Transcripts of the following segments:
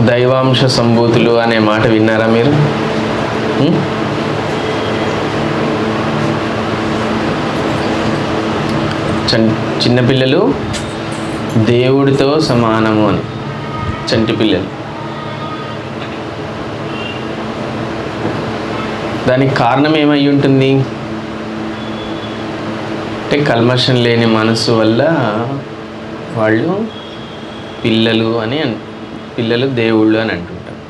దైవాంశ సంభూతులు అనే మాట విన్నారా మీరు? చిన్నపిల్లలు దేవుడితో సమానము అని, చంటి పిల్లలు. దానికి కారణం ఏమై ఉంటుంది అంటే కల్మషం లేని మనసు వల్ల వాళ్ళు పిల్లలు దేవుళ్ళు అని అంటుంటారు.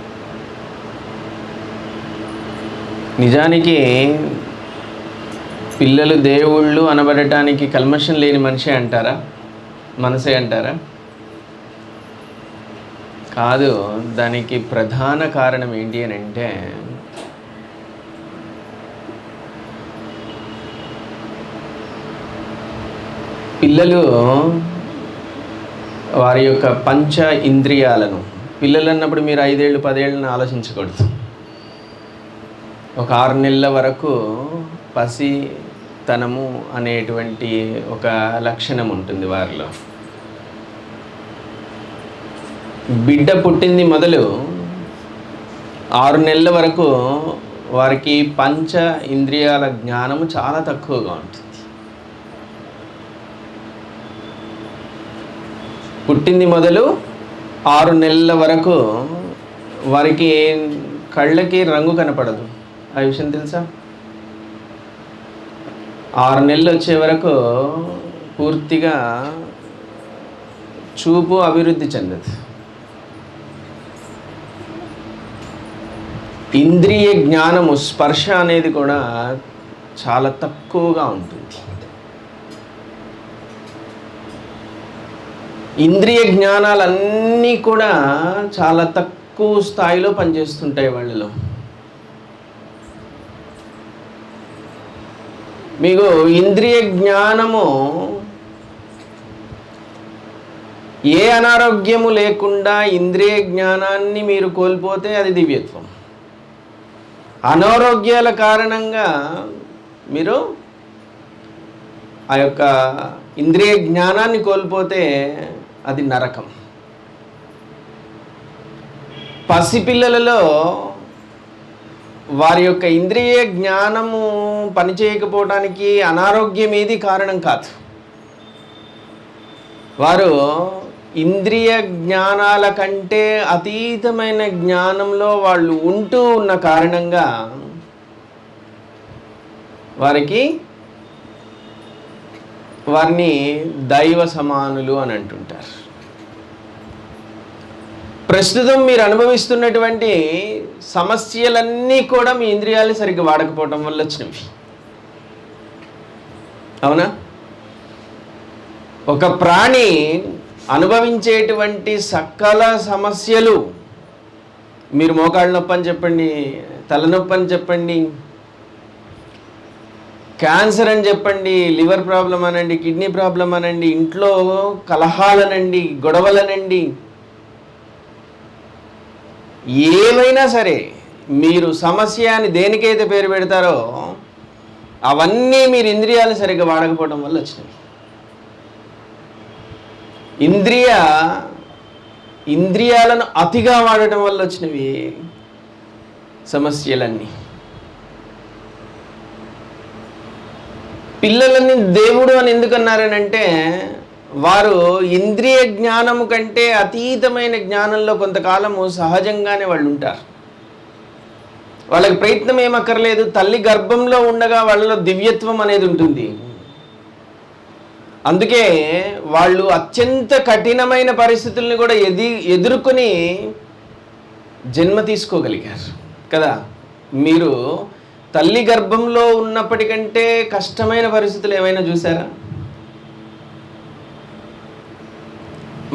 నిజానికి పిల్లలు దేవుళ్ళు అనబడటానికి కల్మషం లేని మనసే అంటారా? కాదు. దానికి ప్రధాన కారణం ఏంటి అని అంటే పిల్లలు వారి యొక్క పంచ ఇంద్రియాలను, పిల్లలు అన్నప్పుడు మీరు 5 ఏళ్ళు 10 ఏళ్ళని ఆలోచించకూడదు. ఒక 6 నెలల వరకు పసితనము అనేటువంటి ఒక లక్షణం ఉంటుంది వారిలో. బిడ్డ పుట్టింది మొదలు 6 నెలల వరకు వారికి పంచ ఇంద్రియాల జ్ఞానము చాలా తక్కువగా ఉంటుంది. పుట్టింది మొదలు 6 నెలల వరకు వారికి కళ్ళకి రంగు కనపడదు. ఆ విషయం తెలుసా? 6 నెలలు వచ్చే వరకు పూర్తిగా చూపు అభివృద్ధి చెందదు. ఇంద్రియ జ్ఞానము, స్పర్శ అనేది కూడా చాలా తక్కువగా ఉంటుంది. ఇంద్రియ జ్ఞానాలన్నీ కూడా చాలా తక్కువ స్థాయిలో పనిచేస్తుంటాయి వాళ్ళలో. మీకు ఇంద్రియ జ్ఞానము ఏ అనారోగ్యము లేకుండా ఇంద్రియ జ్ఞానాన్ని మీరు కోల్పోతే అది దివ్యత్వం. అనారోగ్యాల కారణంగా మీరు ఆ యొక్క ఇంద్రియ జ్ఞానాన్ని కోల్పోతే అది నరకం. పసిపిల్లలలో వారి యొక్క ఇంద్రియ జ్ఞానము పనిచేయకపోవడానికి అనారోగ్యం ఏది కారణం కాదు. వారు ఇంద్రియ జ్ఞానాల కంటే అతీతమైన జ్ఞానంలో వాళ్ళు ఉంటూ ఉన్న కారణంగా వారిని దైవ సమానులు అని అంటుంటారు. ప్రస్తుతం మీరు అనుభవిస్తున్నటువంటి సమస్యలన్నీ కూడా మీ ఇంద్రియాలు సరిగ్గా వాడకపోవటం వల్ల వచ్చినవి. అవునా? ఒక ప్రాణి అనుభవించేటువంటి సకల సమస్యలు, మీరు మోకాళ్ళ నొప్పి అని చెప్పండి, తలనొప్పి అని చెప్పండి, క్యాన్సర్ అని చెప్పండి, లివర్ ప్రాబ్లం అనండి, కిడ్నీ ప్రాబ్లం అనండి, ఇంట్లో కలహాలనండి, గొడవలనండి, ఏమైనా సరే మీరు సమస్య అని దేనికైతే పేరు పెడతారో అవన్నీ మీరు ఇంద్రియాలు సరిగ్గా వాడకపోవడం వల్ల వచ్చినవి. ఇంద్రియాలను అతిగా వాడటం వల్ల వచ్చినవి సమస్యలన్నీ. పిల్లలని దేవుడు అని ఎందుకన్నారనంటే వారు ఇంద్రియ జ్ఞానము కంటే అతీతమైన జ్ఞానంలో కొంతకాలము సహజంగానే వాళ్ళు ఉంటారు. వాళ్ళకి ప్రయత్నం ఏమక్కర్లేదు. తల్లి గర్భంలో ఉండగా వాళ్ళలో దివ్యత్వం అనేది ఉంటుంది. అందుకే వాళ్ళు అత్యంత కఠినమైన పరిస్థితుల్ని కూడా ఎదుర్కొని జన్మ తీసుకోగలిగారు కదా. మీరు తల్లి గర్భంలో ఉన్నప్పటికంటే కష్టమైన పరిస్థితులు ఏమైనా చూసారా?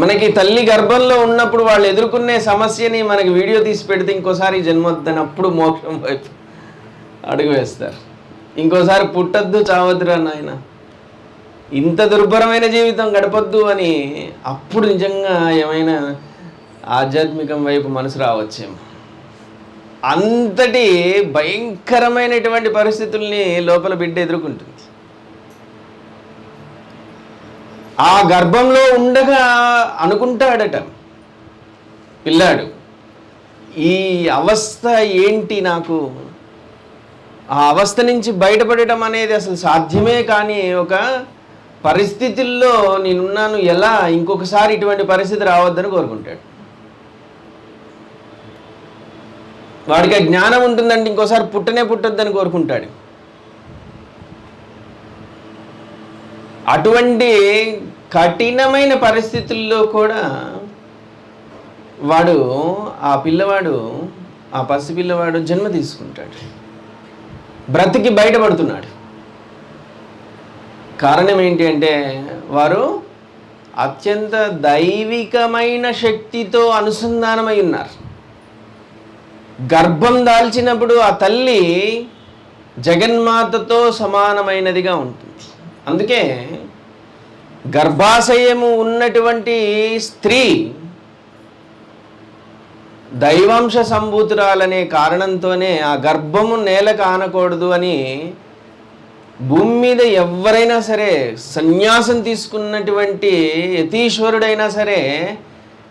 మనకి తల్లి గర్భంలో ఉన్నప్పుడు వాళ్ళు ఎదుర్కొనే సమస్యని మనకి వీడియో తీసి పెడితే ఇంకోసారి జన్మొద్దనప్పుడు మోక్షం వైపు అడుగు వేస్తారు. ఇంకోసారి పుట్టద్దు చావద్దురా నాయన, ఇంత దుర్భరమైన జీవితం గడపద్దు అని అప్పుడు నిజంగా ఏమైనా ఆధ్యాత్మికం వైపు మనసు రావచ్చేమో. అంతటి భయంకరమైనటువంటి పరిస్థితుల్ని లోపల బిడ్డ ఎదుర్కొంటుంది. ఆ గర్భంలో ఉండగా అనుకుంటాడట పిల్లాడు, ఈ అవస్థ ఏంటి, నాకు ఆ అవస్థ నుంచి బయటపడటం అనేది అసలు సాధ్యమే కాని ఒక పరిస్థితుల్లో నేనున్నాను, ఎలా ఇంకొకసారి ఇటువంటి పరిస్థితి రావద్దని కోరుకుంటాడు. వాడికి ఆ జ్ఞానం ఉంటుందంటే ఇంకోసారి పుట్టొద్దని కోరుకుంటాడు. అటువంటి కఠినమైన పరిస్థితుల్లో కూడా ఆ పసిపిల్లవాడు జన్మ తీసుకుంటాడు, బ్రతికి బయటపడుతున్నాడు. కారణం ఏంటి అంటే వారు అత్యంత దైవికమైన శక్తితో అనుసంధానమై ఉన్నారు. గర్భం దాల్చినప్పుడు ఆ తల్లి జగన్మాతతో సమానమైనదిగా ఉంటుంది. అందుకే గర్భాశయము ఉన్నటువంటి స్త్రీ దైవాంశ సంభూతురాలనే కారణంతోనే ఆ గర్భము నేల కానకూడదు అని భూమి మీద ఎవరైనా సరే, సన్యాసం తీసుకున్నటువంటి యతీశ్వరుడైనా సరే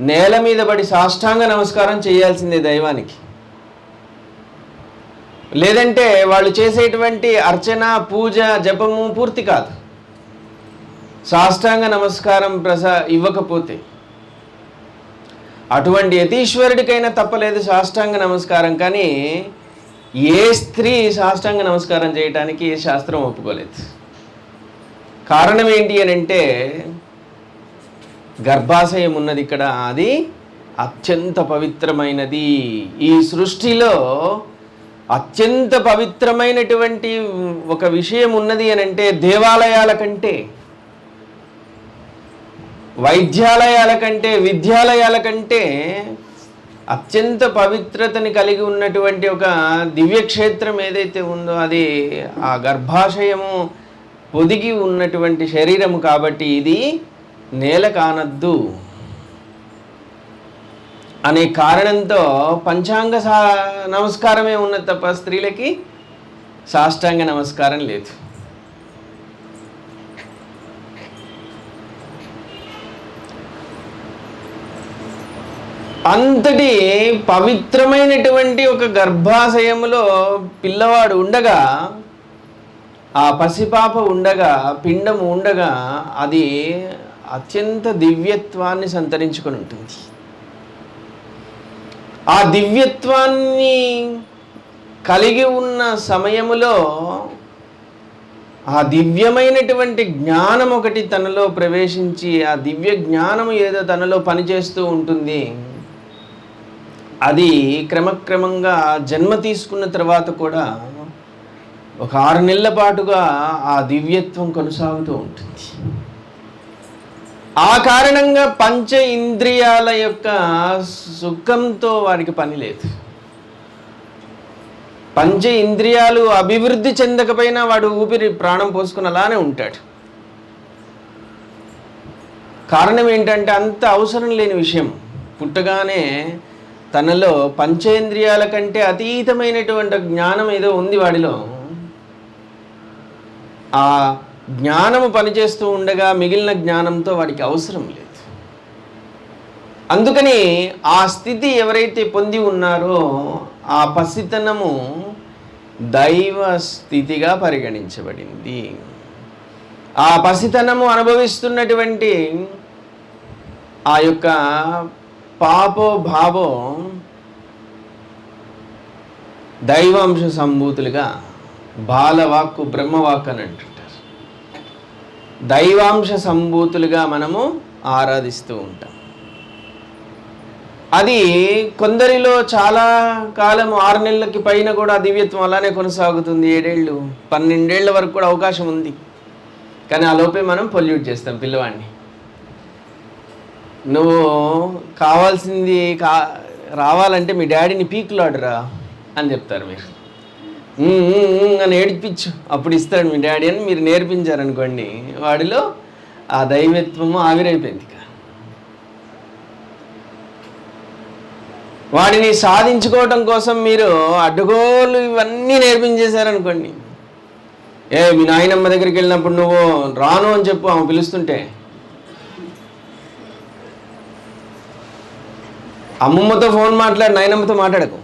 నేల మీద పడి సాష్టాంగ నమస్కారం చేయాల్సిందే దైవానికి. లేదంటే వాళ్ళు చేసేటువంటి అర్చన, పూజ, జపము పూర్తి కాదు. సాష్టాంగ నమస్కారం ఇవ్వకపోతే అటువంటి యతీశ్వరుడికైనా తప్పలేదు సాష్టాంగ నమస్కారం. కానీ ఏ స్త్రీ సాష్టాంగ నమస్కారం చేయటానికి శాస్త్రం ఒప్పుకోలేదు. కారణం ఏంటి అని అంటే గర్భాశయం ఉన్నది ఇక్కడ, అది అత్యంత పవిత్రమైనది. ఈ సృష్టిలో అత్యంత పవిత్రమైనటువంటి ఒక విషయం ఉన్నది అని అంటే దేవాలయాల కంటే, వైద్యాలయాల కంటే, విద్యాలయాల కంటే అత్యంత పవిత్రతని కలిగి ఉన్నటువంటి ఒక దివ్యక్షేత్రం ఏదైతే ఉందో అది ఆ గర్భాశయము పొదిగి ఉన్నటువంటి శరీరము. కాబట్టి ఇది నేల కానద్దు అనే కారణంతో పంచాంగ నమస్కారమే ఉన్నది తప్ప స్త్రీలకి సాష్టాంగ నమస్కారం లేదు. అంతటి పవిత్రమైనటువంటి ఒక గర్భాశయములో పిల్లవాడు ఉండగా, ఆ పసిపాప ఉండగా, పిండము ఉండగా అది అత్యంత దివ్యత్వాన్ని సంతరించుకొని ఉంటుంది. ఆ దివ్యత్వాన్ని కలిగి ఉన్న సమయములో ఆ దివ్యమైనటువంటి జ్ఞానం ఒకటి తనలో ప్రవేశించి ఆ దివ్య జ్ఞానం ఏదో తనలో పనిచేస్తూ ఉంటుంది. అది క్రమక్రమంగా జన్మ తీసుకున్న తర్వాత కూడా ఒక 6 నెలల పాటుగా ఆ దివ్యత్వం కొనసాగుతూ ఉంటుంది. ఆ కారణంగా పంచ ఇంద్రియాల యొక్క సుఖంతో వారికి పని లేదు. పంచ ఇంద్రియాలు అభివృద్ధి చెందకపోయినా వాడు ఊపిరి ప్రాణం పోసుకుని అలానే ఉంటాడు. కారణం ఏంటంటే అంత అవసరం లేని విషయం. పుట్టగానే తనలో పంచేంద్రియాల కంటే అతీతమైనటువంటి జ్ఞానం ఏదో ఉంది వాడిలో. ఆ జ్ఞానము పనిచేస్తూ ఉండగా మిగిలిన జ్ఞానంతో వాడికి అవసరం లేదు. అందుకని ఆ స్థితి ఎవరైతే పొంది ఉన్నారో ఆ పసితనము దైవ స్థితిగా పరిగణించబడింది. ఆ పసితనము అనుభవిస్తున్నటువంటి ఆ యొక్క పాపో భావో దైవాంశ సంభూతులుగా బాలవాక్కు బ్రహ్మవాక్కు అని అంటుంటారు. దైవాంశ సంభూతులుగా మనము ఆరాధిస్తూ ఉంటాం. అది కొందరిలో చాలా కాలం 6 నెలలకి పైన కూడా దివ్యత్వం అలానే కొనసాగుతుంది. 7 ఏళ్ళు 12 ఏళ్ల వరకు కూడా అవకాశం ఉంది. కానీ ఆ లోపే మనం పొల్యూట్ చేస్తాం పిల్లవాడిని. నువ్వు కావాల్సింది రావాలంటే మీ డాడీని పీకులాడురా అని చెప్తారు మీరు. అని ఏడిపించు అప్పుడు ఇస్తాడు మీ డాడీ అని మీరు నేర్పించారనుకోండి, వాడిలో ఆ దైవత్వము ఆవిరైపోయింది. వాడిని సాధించుకోవటం కోసం మీరు అడ్డగోలు ఇవన్నీ నేర్పించేశారనుకోండి, మీ నాయనమ్మ దగ్గరికి వెళ్ళినప్పుడు నువ్వు రాను అని చెప్పు ఆమె పిలుస్తుంటే, అమ్మమ్మతో ఫోన్ మాట్లాడు, నాయనమ్మతో మాట్లాడకు.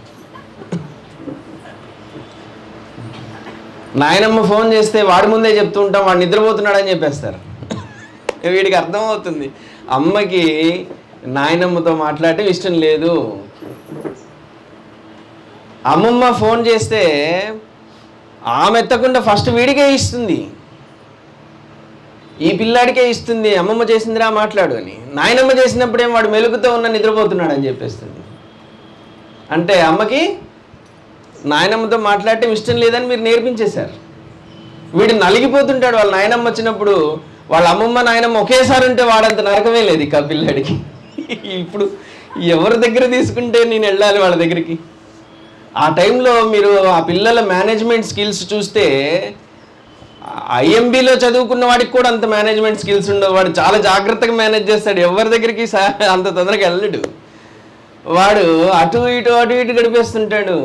నాయనమ్మ ఫోన్ చేస్తే వాడి ముందే చెప్తూ ఉంటాం, వాడు నిద్రపోతున్నాడని చెప్పేస్తారు. వీడికి అర్థమవుతుంది అమ్మకి నాయనమ్మతో మాట్లాడటం ఇష్టం లేదు. అమ్మమ్మ ఫోన్ చేస్తే ఆమె ఎత్తకుండా ఫస్ట్ వీడికే ఇస్తుంది, ఈ పిల్లాడికే ఇస్తుంది, అమ్మమ్మ చేసిందిరా మాట్లాడు అని. నాయనమ్మ చేసినప్పుడేం వాడు మెలుగుతో ఉన్న నిద్రపోతున్నాడు అని చెప్పేస్తుంది. అంటే అమ్మకి నాయనమ్మతో మాట్లాడటం ఇష్టం లేదని మీరు నేర్పించేశారు. వీడు నలిగిపోతుంటాడు వాళ్ళ నాయనమ్మ వచ్చినప్పుడు. వాళ్ళ అమ్మమ్మ నాయనమ్మ ఒకేసారి ఉంటే వాడంత నరకమే లేదు ఇక పిల్లాడికి. ఇప్పుడు ఎవరి దగ్గర తీసుకుంటే నేను వెళ్ళాలి వాళ్ళ దగ్గరికి? ఆ టైంలో మీరు ఆ పిల్లల మేనేజ్మెంట్ స్కిల్స్ చూస్తే ఐఎంబీలో చదువుకున్న వాడికి కూడా అంత మేనేజ్మెంట్ స్కిల్స్ ఉండవు. వాడు చాలా జాగ్రత్తగా మేనేజ్ చేస్తాడు, ఎవరి దగ్గరికి అంత తొందరగా వెళ్ళడు. వాడు అటు ఇటు గడిపేస్తుంటాడు.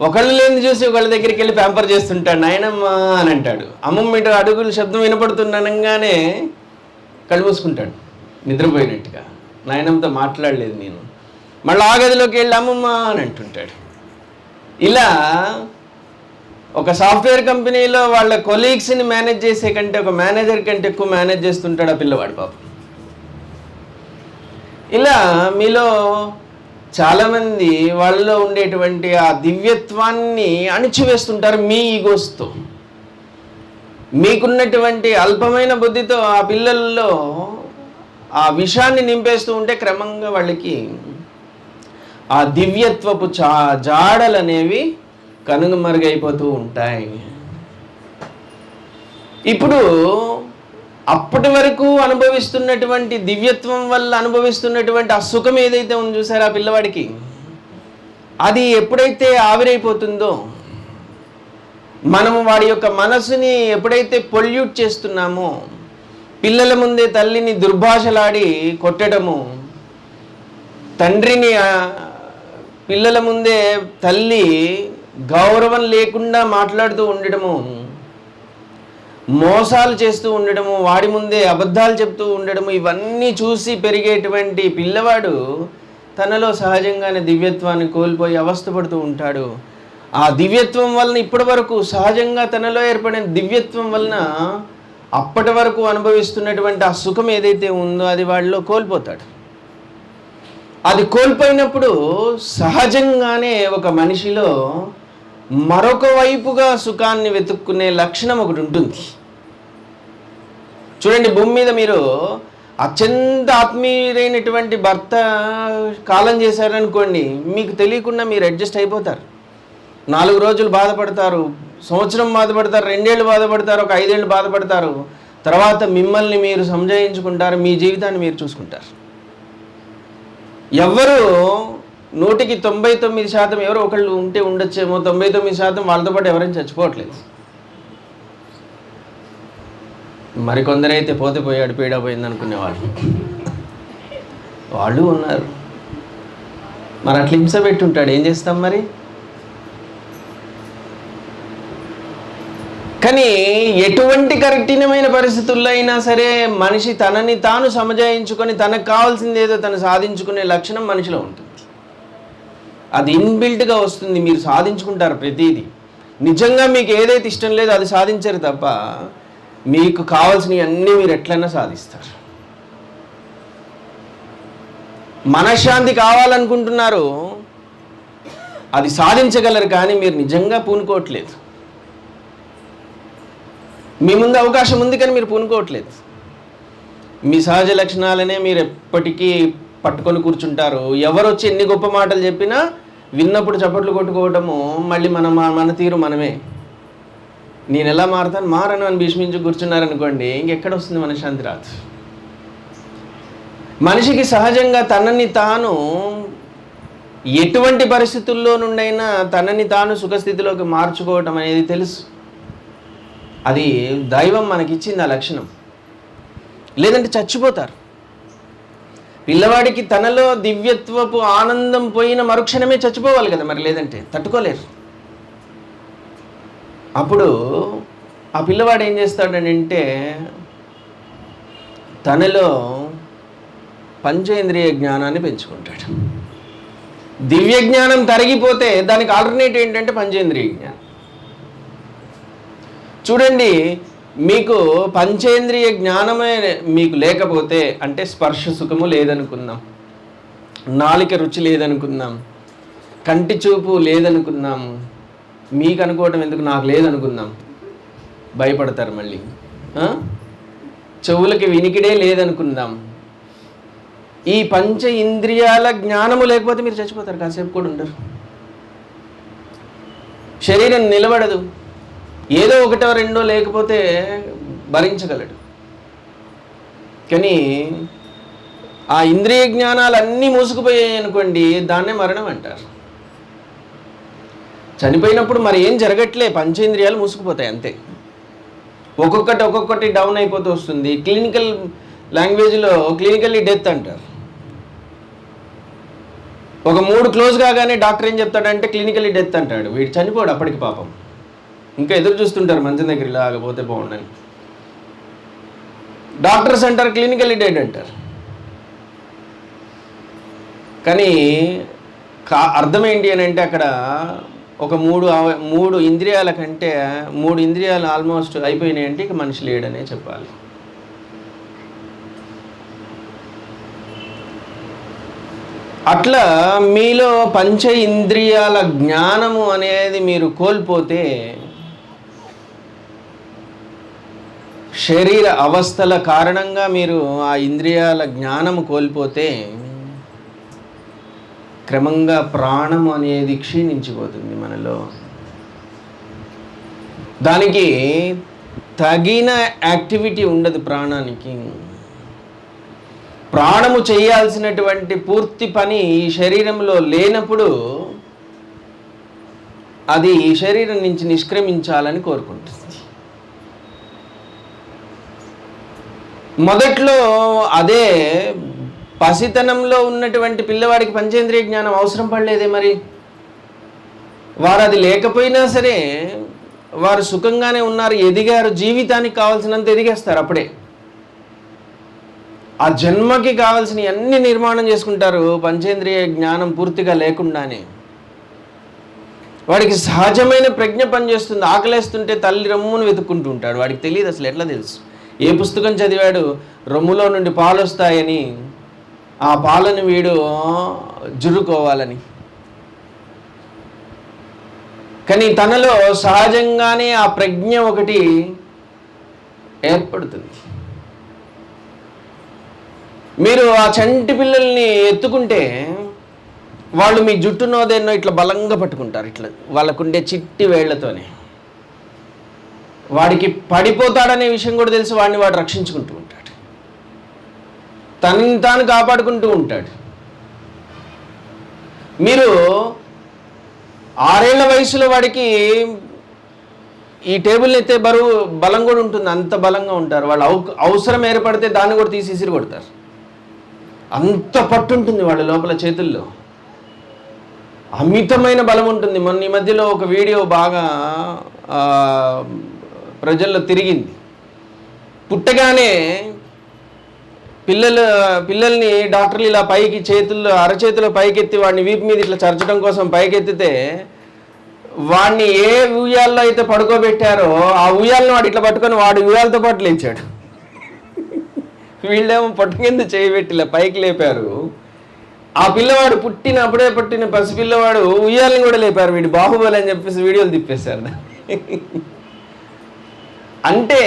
ఒకళ్ళు లేని చూసి ఒకళ్ళ దగ్గరికి వెళ్ళి ప్యాంపర్ చేస్తుంటాడు, నాయనమ్మ అని అంటాడు. అమ్మమ్మ ఇటు అడుగులు శబ్దం వినపడుతుండగానే కళ్ళు మూసుకుంటాడు నిద్రపోయినట్టుగా. నాయనమ్మతో మాట్లాడలేదు నేను. మళ్ళీ ఆ గదిలోకి వెళ్ళి అమ్మమ్మ అని అంటుంటాడు. ఇలా ఒక సాఫ్ట్వేర్ కంపెనీలో వాళ్ళ కొలీగ్స్ని మేనేజ్ చేసే కంటే ఒక మేనేజర్ కంటే ఎక్కువ మేనేజ్ చేస్తుంటాడు ఆ పిల్లవాడు పాపం. ఇలా మీలో చాలామంది వాళ్ళలో ఉండేటువంటి ఆ దివ్యత్వాన్ని అణిచివేస్తుంటారు మీ ఈగోస్తో. మీకున్నటువంటి అల్పమైన బుద్ధితో ఆ పిల్లల్లో ఆ విషాన్ని నింపేస్తూ ఉంటే క్రమంగా వాళ్ళకి ఆ దివ్యత్వపు జాడలు అనేవి కనుమరుగైపోతూ ఉంటాయి. ఇప్పుడు అప్పటి వరకు అనుభవిస్తున్నటువంటి దివ్యత్వం వల్ల అనుభవిస్తున్నటువంటి ఆ సుఖం ఏదైతే ఉందో చూసారా ఆ పిల్లవాడికి, అది ఎప్పుడైతే ఆవిరైపోతుందో, మనము వాడి యొక్క మనసుని ఎప్పుడైతే పొల్యూట్ చేస్తున్నామో, పిల్లల ముందే తల్లిని దుర్భాషలాడి కొట్టడము, తండ్రిని పిల్లల ముందే తల్లి గౌరవం లేకుండా మాట్లాడుతూ ఉండడము, మోసాలు చేస్తూ ఉండడము, వాడి ముందే అబద్ధాలు చెప్తూ ఉండడము, ఇవన్నీ చూసి పెరిగేటువంటి పిల్లవాడు తనలో సహజంగానే దివ్యత్వాన్ని కోల్పోయి అవస్థపడుతూ ఉంటాడు. ఆ దివ్యత్వం వలన ఇప్పటి వరకు సహజంగా తనలో ఏర్పడిన దివ్యత్వం వలన అప్పటి వరకు అనుభవిస్తున్నటువంటి ఆ సుఖం ఏదైతే ఉందో అది వాడిలో కోల్పోతాడు. అది కోల్పోయినప్పుడు సహజంగానే ఒక మనిషిలో మరొక వైపుగా సుఖాన్ని వెతుక్కునే లక్షణం ఒకటి ఉంటుంది. చూడండి, భూమి మీద మీరు అత్యంత ఆత్మీయులైనటువంటి భర్త కాలం చేశారనుకోండి, మీకు తెలియకుండా మీరు అడ్జస్ట్ అయిపోతారు. 4 రోజులు బాధపడతారు, సంవత్సరం బాధపడతారు, 2 ఏళ్ళు బాధపడతారు, ఒక 5 ఏళ్ళు బాధపడతారు. తర్వాత మిమ్మల్ని మీరు సంజయించుకుంటారు, మీ జీవితాన్ని మీరు చూసుకుంటారు. ఎవరు 100కి 99% ఎవరో ఒకళ్ళు ఉంటే ఉండొచ్చేమో, 99% వాళ్ళతో పాటు ఎవరైనా చచ్చిపోవట్లేదు. మరికొందరైతే పోతే పోయాడు, పీడా పోయింది అనుకునేవాళ్ళు వాళ్ళు ఉన్నారు. మరి అట్లా హింస పెట్టి ఉంటాడు, ఏం చేస్తాం మరి? కానీ ఎటువంటి కఠినమైన పరిస్థితుల్లో అయినా సరే మనిషి తనని తాను సమజాయించుకొని తనకు కావాల్సింది ఏదో తను సాధించుకునే లక్షణం మనిషిలో ఉంటుంది. అది ఇన్బిల్ట్గా వస్తుంది, మీరు సాధించుకుంటారు ప్రతిదీ. నిజంగా మీకు ఏదైతే ఇష్టం లేదో అది సాధించారు తప్ప మీకు కావాల్సినవి అన్నీ మీరు ఎట్లయినా సాధిస్తారు. మనశ్శాంతి కావాలనుకుంటున్నారు, అది సాధించగలరు, కానీ మీరు నిజంగా పూనుకోవట్లేదు. మీ ముందు అవకాశం ఉంది కానీ మీరు పూనుకోవట్లేదు. మీ సహజ లక్షణాలనే మీరు ఎప్పటికీ పట్టుకొని కూర్చుంటారు. ఎవరు వచ్చి ఎన్ని గొప్ప మాటలు చెప్పినా విన్నప్పుడు చప్పట్లు కొట్టుకోవటము, మళ్ళీ మన తీరు మనమే. నేను ఎలా మారను అని భీష్మించి కూర్చున్నారనుకోండి, ఇంకెక్కడ వస్తుంది మనశ్శాంతి? రాదు. మనిషికి సహజంగా తనని తాను ఎటువంటి పరిస్థితుల్లో నుండైనా తనని తాను సుఖస్థితిలోకి మార్చుకోవటం అనేది తెలుసు. అది దైవం మనకిచ్చింది ఆ లక్షణం, లేదంటే చచ్చిపోతారు. పిల్లవాడికి తనలో దివ్యత్వపు ఆనందం పోయిన మరుక్షణమే చచ్చిపోవాలి కదా, మరి లేదంటే తట్టుకోలేరు. అప్పుడు ఆ పిల్లవాడు ఏం చేస్తాడనంటే తనలో పంచేంద్రియ జ్ఞానాన్ని పెంచుకుంటాడు. దివ్య జ్ఞానం తరిగిపోతే దానికి ఆల్టర్నేట్ ఏంటంటే పంచేంద్రియ జ్ఞానం. చూడండి, మీకు పంచేంద్రియ జ్ఞానమే మీకు లేకపోతే, అంటే స్పర్శ సుఖము లేదనుకుందాం, నాలిక రుచి లేదనుకుందాం, కంటి చూపు లేదనుకుందాం, మీకు అనుకోవటం ఎందుకు, నాకు లేదనుకుందాం, భయపడతారు మళ్ళీ. చెవులకి వినికిడే లేదనుకుందాం. ఈ పంచ ఇంద్రియాల జ్ఞానము లేకపోతే మీరు చచ్చిపోతారు, కాసేపు కూడా ఉండరు. శరీరం నిలబడదు. ఏదో ఒకటో రెండో లేకపోతే భరించగలడు. కానీ ఆ ఇంద్రియ జ్ఞానాలు అన్నీ మూసుకుపోయాయి అనుకోండి, దాన్నే మరణం అంటారు. చనిపోయినప్పుడు మరి ఏం జరగట్లే, పంచేంద్రియాలు మూసుకుపోతాయి అంతే. ఒక్కొక్కటి డౌన్ అయిపోతూ వస్తుంది. క్లినికల్ లాంగ్వేజ్లో క్లినికల్లీ డెత్ అంటారు. ఒక 3 క్లోజ్ కాగానే డాక్టర్ ఏం చెప్తాడంటే క్లినికల్లీ డెత్ అంటాడు. వీడు చనిపోడు అప్పటికి, పాపం. ఇంకా ఎదురు చూస్తుంటారు మంచం దగ్గర, ఇలాగపోతే బాగుండని. డాక్టర్స్ అంటారు క్లినికల్లీ డెడ్ అంటారు. కానీ అర్థం ఏంటి అని అంటే, అక్కడ ఒక మూడు ఇంద్రియాల కంటే 3 ఇంద్రియాలు ఆల్మోస్ట్ అయిపోయినాయి అంటే ఇక మనిషి లేడనే చెప్పాలి. అట్లా మీలో పంచ ఇంద్రియాల జ్ఞానము అనేది మీరు కోల్పోతే, శరీర అవస్థల కారణంగా మీరు ఆ ఇంద్రియాల జ్ఞానము కోల్పోతే క్రమంగా ప్రాణం అనేది క్షీణించిపోతుంది మనలో. దానికి తగిన యాక్టివిటీ ఉండదు ప్రాణానికి. ప్రాణము చేయాల్సినటువంటి పూర్తి పని ఈ శరీరంలో లేనప్పుడు అది ఈ శరీరం నుంచి నిష్క్రమించాలని కోరుకుంటుంది. మొదట్లో అదే పసితనంలో ఉన్నటువంటి పిల్లవాడికి పంచేంద్రియ జ్ఞానం అవసరం పడలేదే మరి. వారు అది లేకపోయినా సరే వారు సుఖంగానే ఉన్నారు, ఎదిగారు, జీవితానికి కావాల్సినంత ఎదిగేస్తారు. అప్పుడే ఆ జన్మకి కావాల్సిన అన్ని నిర్మాణం చేసుకుంటారు పంచేంద్రియ జ్ఞానం పూర్తిగా లేకుండానే. వాడికి సహజమైన ప్రజ్ఞ పనిచేస్తుంది. ఆకలేస్తుంటే తల్లి రొమ్మును వెతుక్కుంటూ ఉంటాడు. వాడికి తెలియదు అసలు, ఎట్లా తెలుసు? ఏ పుస్తకం చదివాడు రొమ్ములో నుండి పాలు వస్తాయని, ఆ పాలను వీడు జురుకోవాలని. కానీ తనలో సహజంగానే ఆ ప్రజ్ఞ ఒకటి ఏర్పడుతుంది. మీరు ఆ చంటి పిల్లల్ని ఎత్తుకుంటే వాళ్ళు మీ జుట్టునో దేన్నో ఇట్లా బలంగా పట్టుకుంటారు, ఇట్లా వాళ్ళకుండే చిట్టి వేళ్లతోనే. వాడికి పడిపోతాడనే విషయం కూడా తెలుసు. వాడిని వాడు రక్షించుకుంటూ ఉంటాడు, తనని తాను కాపాడుకుంటూ ఉంటాడు. మీరు 6 ఏళ్ల వయసులో వాడికి ఈ టేబుల్ని ఎత్తే బలం కూడా ఉంటుంది, అంత బలంగా ఉంటారు వాళ్ళు. అవసరం ఏర్పడితే దాన్ని కూడా తీసి ఇసిరి కొడతారు, అంత పట్టుంటుంది వాళ్ళ లోపల చేతుల్లో, అమితమైన బలం ఉంటుంది. మొన్న ఈ మధ్యలో ఒక వీడియో బాగా ప్రజల్లో తిరిగింది. పుట్టగానే పిల్లల్ని డాక్టర్లు ఇలా పైకి అరచేతిలో పైకెత్తి వాడిని వీపు మీద ఇట్లా చరచడం కోసం పైకెత్తితే వాడిని ఏ ఉయ్యాల్లో అయితే పడుకోబెట్టారో ఆ ఉయ్యాలను వాడు ఇట్లా పట్టుకొని వాడు ఉయ్యాలతో పాటు లేచాడు. వీళ్ళేమో పొట్ట కింద చేయబెట్టి పైకి లేపారు. ఆ పిల్లవాడు అప్పుడే పుట్టిన పసిపిల్లవాడు ఉయ్యాలని కూడా లేపారు. వీడు బాహుబలి అని చెప్పేసి వీడియోలు తిప్పేశారు. అంటే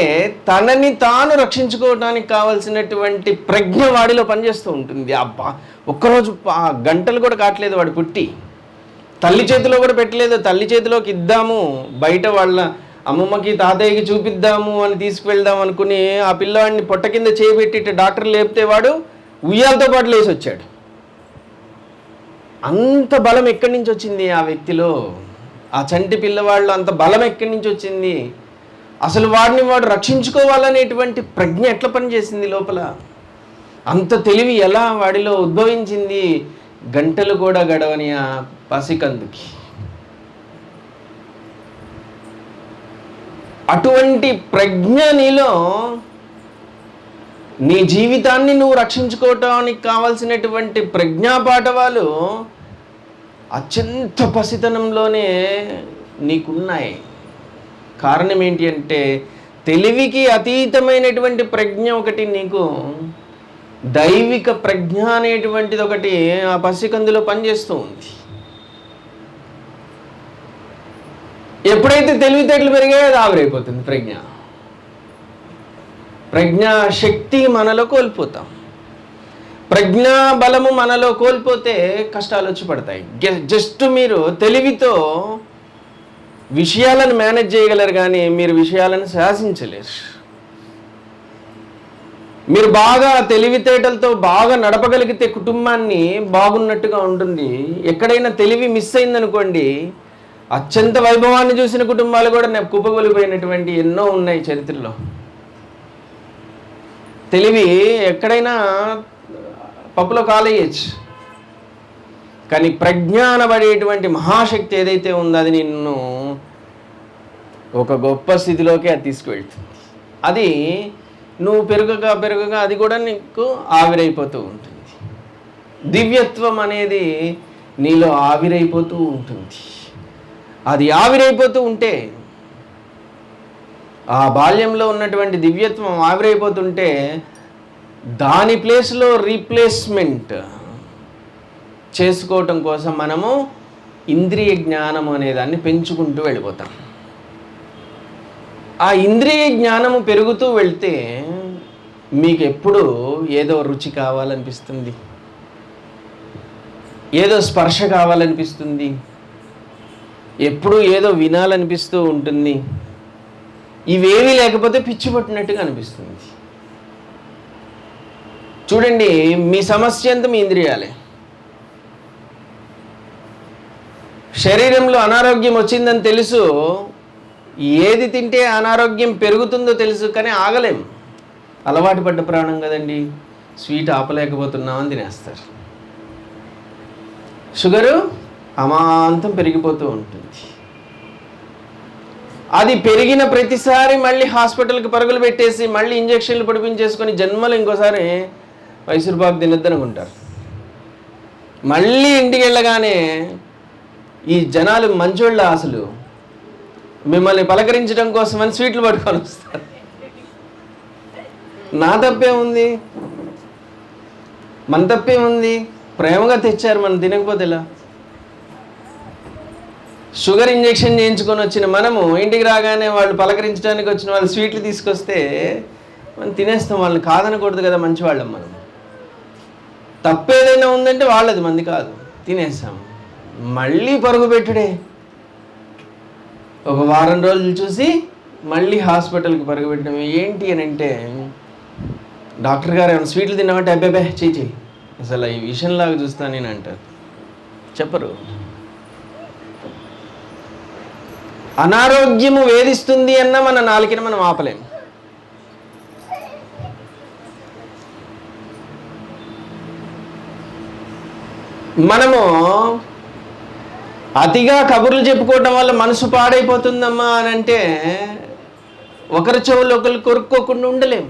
తనని తాను రక్షించుకోవడానికి కావాల్సినటువంటి ప్రజ్ఞ వాడిలో పనిచేస్తూ ఉంటుంది. అబ్బా, ఒక్కరోజు గంటలు కూడా కావట్లేదు వాడు పుట్టి, తల్లి చేతిలో కూడా పెట్టలేదు. తల్లి చేతిలోకి ఇద్దాము, బయట వాళ్ళ అమ్మమ్మకి తాతయ్యకి చూపిద్దాము అని తీసుకువెళ్దాం అనుకుని ఆ పిల్లవాడిని పొట్ట కింద చేయబెట్టి డాక్టర్ లేపితే వాడు ఉయ్యాలతో పాటు లేచి వచ్చాడు. అంత బలం ఎక్కడి నుంచి వచ్చింది ఆ వ్యక్తిలో? ఆ చంటి పిల్లవాళ్ళు అంత బలం ఎక్కడి నుంచి వచ్చింది? అసలు వాడిని వాడు రక్షించుకోవాలనేటువంటి ప్రజ్ఞ ఎట్లా పనిచేసింది లోపల? అంత తెలివి ఎలా వాడిలో ఉద్భవించింది? గంటలు కూడా గడవని ఆ పసికందుకి. అటువంటి ప్రజ్ఞ నీలో, నీ జీవితాన్ని నువ్వు రక్షించుకోవటానికి కావాల్సినటువంటి ప్రజ్ఞాపాఠవాలు అత్యంత పసితనంలోనే నీకున్నాయి. కారణం ఏంటి అంటే తెలివికి అతీతమైనటువంటి ప్రజ్ఞ ఒకటి, నీకు దైవిక ప్రజ్ఞ అనేటువంటిది ఒకటి ఆ పసికందులో పనిచేస్తూ ఉంది. ఎప్పుడైతే తెలివితేటలు పెరిగాయో అది ఆవిరైపోతుంది ప్రజ్ఞా శక్తి మనలో కోల్పోతాం. ప్రజ్ఞా బలము మనలో కోల్పోతే కష్టాలు వచ్చి పడతాయి. జస్ట్ మీరు తెలివితో విషయాలను మేనేజ్ చేయగలరు, కానీ మీరు విషయాలను శాసించలేరు. మీరు బాగా తెలివితేటలతో బాగా నడపగలిగితే కుటుంబాన్ని బాగున్నట్టుగా ఉంటుంది. ఎక్కడైనా తెలివి మిస్ అయిందనుకోండి, అత్యంత వైభవాన్ని చూసిన కుటుంబాలు కూడా కుప్పగొలిపోయినటువంటి ఎన్నో ఉన్నాయి చరిత్రలో. తెలివి ఎక్కడైనా పప్పులో కాలేయచ్చు, కానీ ప్రజ్ఞానబడేటువంటి మహాశక్తి ఏదైతే ఉందో అది నిన్ను ఒక గొప్ప స్థితిలోకి అది తీసుకువెళ్తుంది. అది నువ్వు పెరగగా అది కూడా నీకు ఆవిరైపోతూ ఉంటుంది. దివ్యత్వం అనేది నీలో ఆవిరైపోతూ ఉంటుంది. అది ఆవిరైపోతూ ఉంటే, ఆ బాల్యంలో ఉన్నటువంటి దివ్యత్వం ఆవిరైపోతుంటే దాని ప్లేస్లో రీప్లేస్మెంట్ చేసుకోవటం కోసం మనము ఇంద్రియ జ్ఞానం అనేదాన్ని పెంచుకుంటూ వెళ్ళిపోతాం. ఆ ఇంద్రియ జ్ఞానము పెరుగుతూ వెళ్తే మీకు ఎప్పుడు ఏదో రుచి కావాలనిపిస్తుంది, ఏదో స్పర్శ కావాలనిపిస్తుంది, ఎప్పుడు ఏదో వినాలనిపిస్తూ ఉంటుంది. ఇవేమీ లేకపోతే పిచ్చి పట్టినట్టుగా అనిపిస్తుంది. చూడండి, మీ సమస్య అంతా మీ ఇంద్రియాలే. శరీరంలో అనారోగ్యం వచ్చిందని తెలుసు, ఏది తింటే అనారోగ్యం పెరుగుతుందో తెలుసు, కానీ ఆగలేం. అలవాటు పడ్డ ప్రాణం కదండి, స్వీట్ ఆపలేకపోతున్నామని తినేస్తారు. షుగరు అమాంతం పెరిగిపోతూ ఉంటుంది. అది పెరిగిన ప్రతిసారి మళ్ళీ హాస్పిటల్కి పరుగులు పెట్టేసి మళ్ళీ ఇంజక్షన్లు పొడిపించేసుకొని జన్మలు ఇంకోసారి మైసూర్పాకు తినొద్దనుకుంటారు. మళ్ళీ ఇంటికి వెళ్ళగానే ఈ జనాలు మంచోళ్ళ, అసలు మిమ్మల్ని పలకరించడం కోసమని స్వీట్లు పట్టుకొని వస్తారు. నా తప్పేముంది, మన తప్పేముంది? ప్రేమగా తెచ్చారు, మనం తినకపోతే ఎలా? షుగర్ ఇంజెక్షన్ చేయించుకొని వచ్చిన మనము ఇంటికి రాగానే వాళ్ళు పలకరించడానికి వచ్చిన వాళ్ళు స్వీట్లు తీసుకొస్తే మనం తినేస్తాం. వాళ్ళని కాదనకూడదు కదా, మంచివాళ్ళం మనం. తప్పేదైనా ఉందంటే వాళ్ళది, మంది కాదు. తినేస్తాం. మళ్ళీ పరుగు పెట్టుడే. ఒక వారం రోజులు చూసి మళ్ళీ హాస్పిటల్కి పరుగు పెట్టడం. ఏంటి అని అంటే, డాక్టర్ గారు ఏమైనా స్వీట్లు తిన్నామంటే అబ్బాబే చెయ్యి అసలు ఈ విషయంలాగా చూస్తాను నేను అంటారు. చెప్పరు. అనారోగ్యము వేధిస్తుంది అన్న మన నాలుకని మనం ఆపలేం. మనము అతిగా కబుర్లు చెప్పుకోవటం వల్ల మనసు పాడైపోతుందమ్మా అని అంటే ఒకరి చెవులు ఒకరు కొరుక్కోకుండా ఉండలేం.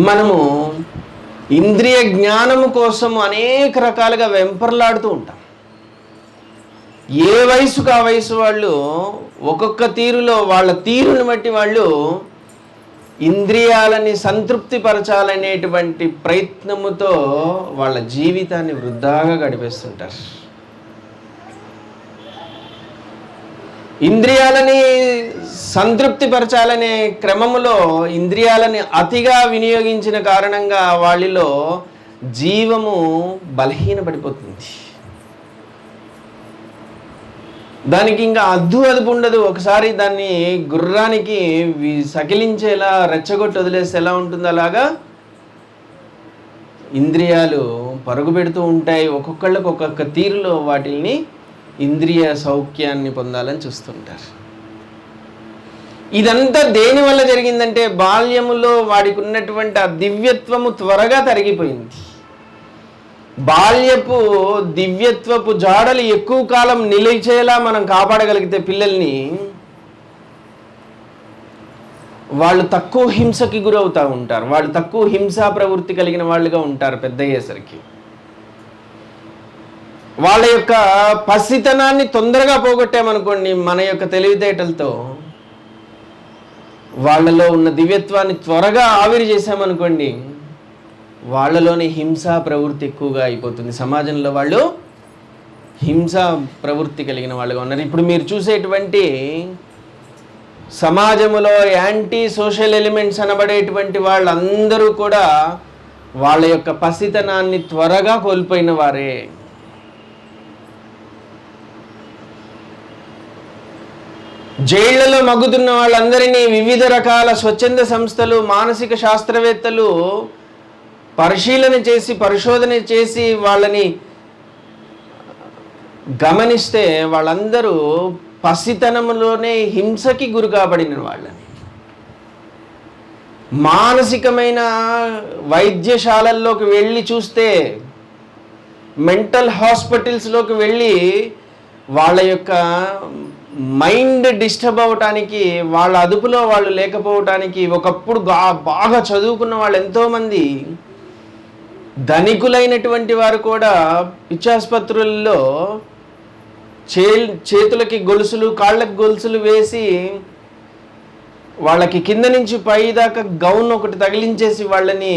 మనము ఇంద్రియ జ్ఞానము కోసం అనేక రకాలుగా వెంపర్లాడుతూ ఉంటాం. ఏ వయసుకు ఆ వయసు వాళ్ళు ఒక్కొక్క తీరులో వాళ్ళ తీరుని బట్టి వాళ్ళు ఇంద్రియాలని సంతృప్తిపరచాలనేటువంటి ప్రయత్నముతో వాళ్ళ జీవితాన్ని వృధాగా గడిపేస్తుంటారు. ఇంద్రియాలని సంతృప్తిపరచాలనే క్రమములో ఇంద్రియాలని అతిగా వినియోగించిన కారణంగా వాళ్ళలో జీవము బలహీనపడిపోతుంది. దానికి ఇంకా అదుపు ఉండదు. ఒకసారి దాన్ని గుర్రానికి సకిలించేలా రెచ్చగొట్టి వదిలేస్తే ఎలా ఉంటుందో అలాగా ఇంద్రియాలు పరుగు పెడుతూ ఉంటాయి. ఒక్కొక్కళ్ళకి ఒక్కొక్క తీరులో వాటిని ఇంద్రియ సౌఖ్యాన్ని పొందాలని చూస్తుంటారు. ఇదంతా దేని వల్ల జరిగిందంటే బాల్యములో వాడికి ఉన్నటువంటి ఆ దివ్యత్వము త్వరగా తరిగిపోయింది. బాల్యపు దివ్యత్వపు జాడలు ఎక్కువ కాలం నిలిచేలా మనం కాపాడగలిగితే పిల్లల్ని, వాళ్ళు తక్కువ హింసకి గురవుతూ ఉంటారు, వాళ్ళు తక్కువ హింసా ప్రవృత్తి కలిగిన వాళ్ళుగా ఉంటారు పెద్ద అయ్యేసరికి. వాళ్ళ యొక్క పసితనాన్ని తొందరగా పోగొట్టామనుకోండి మన యొక్క తెలివితేటలతో, వాళ్ళలో ఉన్న దివ్యత్వాన్ని త్వరగా ఆవిరి చేశామనుకోండి, వాళ్ళలోని హింసా ప్రవృత్తి ఎక్కువగా అయిపోతుంది. సమాజంలో వాళ్ళు హింసా ప్రవృత్తి కలిగిన వాళ్ళుగా ఉన్నారు. ఇప్పుడు మీరు చూసేటువంటి సమాజంలో యాంటీ సోషల్ ఎలిమెంట్స్ అనబడేటువంటి వాళ్ళందరూ కూడా వాళ్ళ యొక్క పసితనాన్ని త్వరగా కోల్పోయిన వారే. జైళ్లలో మగ్గుతున్న వాళ్ళందరినీ వివిధ రకాల స్వచ్ఛంద సంస్థలు, మానసిక శాస్త్రవేత్తలు పరిశీలన చేసి, పరిశోధన చేసి వాళ్ళని గమనిస్తే వాళ్ళందరూ పసితనంలోనే హింసకి గురి కాబడిన వాళ్ళని. మానసికమైన వైద్యశాలల్లోకి వెళ్ళి చూస్తే, మెంటల్ హాస్పిటల్స్లోకి వెళ్ళి వాళ్ళ యొక్క మైండ్ డిస్టర్బ్ అవ్వటానికి, వాళ్ళ అదుపులో వాళ్ళు లేకపోవటానికి, ఒకప్పుడు బాగా చదువుకున్న వాళ్ళు ఎంతోమంది ధనికులైనటువంటి వారు కూడా పిచ్చాసుపత్రుల్లో చేతులకి గొలుసులు, కాళ్ళకి గొలుసులు వేసి వాళ్ళకి కింద నుంచి పై దాకా గౌన్ ఒకటి తగిలించేసి వాళ్ళని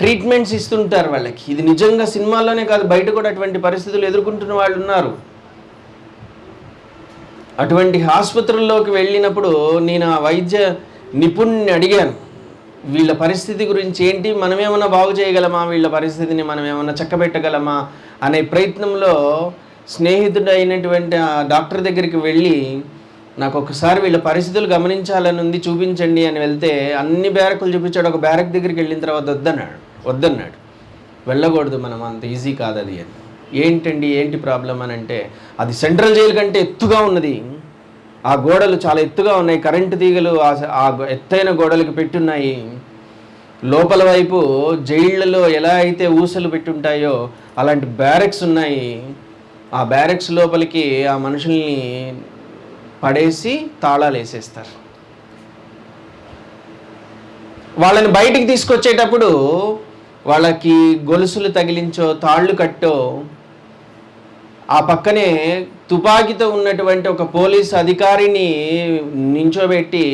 ట్రీట్మెంట్స్ ఇస్తుంటారు వాళ్ళకి. ఇది నిజంగా సినిమాల్లోనే కాదు, బయట కూడా అటువంటి పరిస్థితులు ఎదుర్కొంటున్న వాళ్ళు ఉన్నారు. అటువంటి ఆసుపత్రుల్లోకి వెళ్ళినప్పుడు నేను ఆ వైద్య నిపుణుని అడిగాను, వీళ్ళ పరిస్థితి గురించి ఏంటి, మనమేమన్నా బాగు చేయగలమా, వీళ్ళ పరిస్థితిని మనం ఏమన్నా చక్కబెట్టగలమా అనే ప్రయత్నంలో స్నేహితుడు అయినటువంటి ఆ డాక్టర్ దగ్గరికి వెళ్ళి, నాకు ఒకసారి వీళ్ళ పరిస్థితులు గమనించాలని ఉంది, చూపించండి అని వెళ్తే అన్ని బ్యారకులు చూపించాడు. ఒక బ్యారక్ దగ్గరికి వెళ్ళిన తర్వాత వద్దన్నాడు. వెళ్ళకూడదు, మనం అంత ఈజీ కాదు అది అని. ఏంటండి ఏంటి ప్రాబ్లం అని అంటే, అది సెంట్రల్ జైలు కంటే ఎత్తుగా ఉన్నది, ఆ గోడలు చాలా ఎత్తుగా ఉన్నాయి, కరెంటు తీగలు ఆ ఎత్తైన గోడలకు పెట్టున్నాయి, లోపల వైపు జైళ్లలో ఎలా అయితే ఊసలు పెట్టుంటాయో అలాంటి బ్యారెక్స్ ఉన్నాయి, ఆ బ్యారెక్స్ లోపలికి ఆ మనుషుల్ని పడేసి తాళాలు వేసేస్తారు. వాళ్ళని బయటికి తీసుకొచ్చేటప్పుడు వాళ్ళకి గొలుసులు తగిలించో, తాళ్ళు కట్టో, ఆ పక్కనే తుపాకీతో ఉన్నటువంటి ఒక పోలీస్ అధికారిని నించోబెట్టి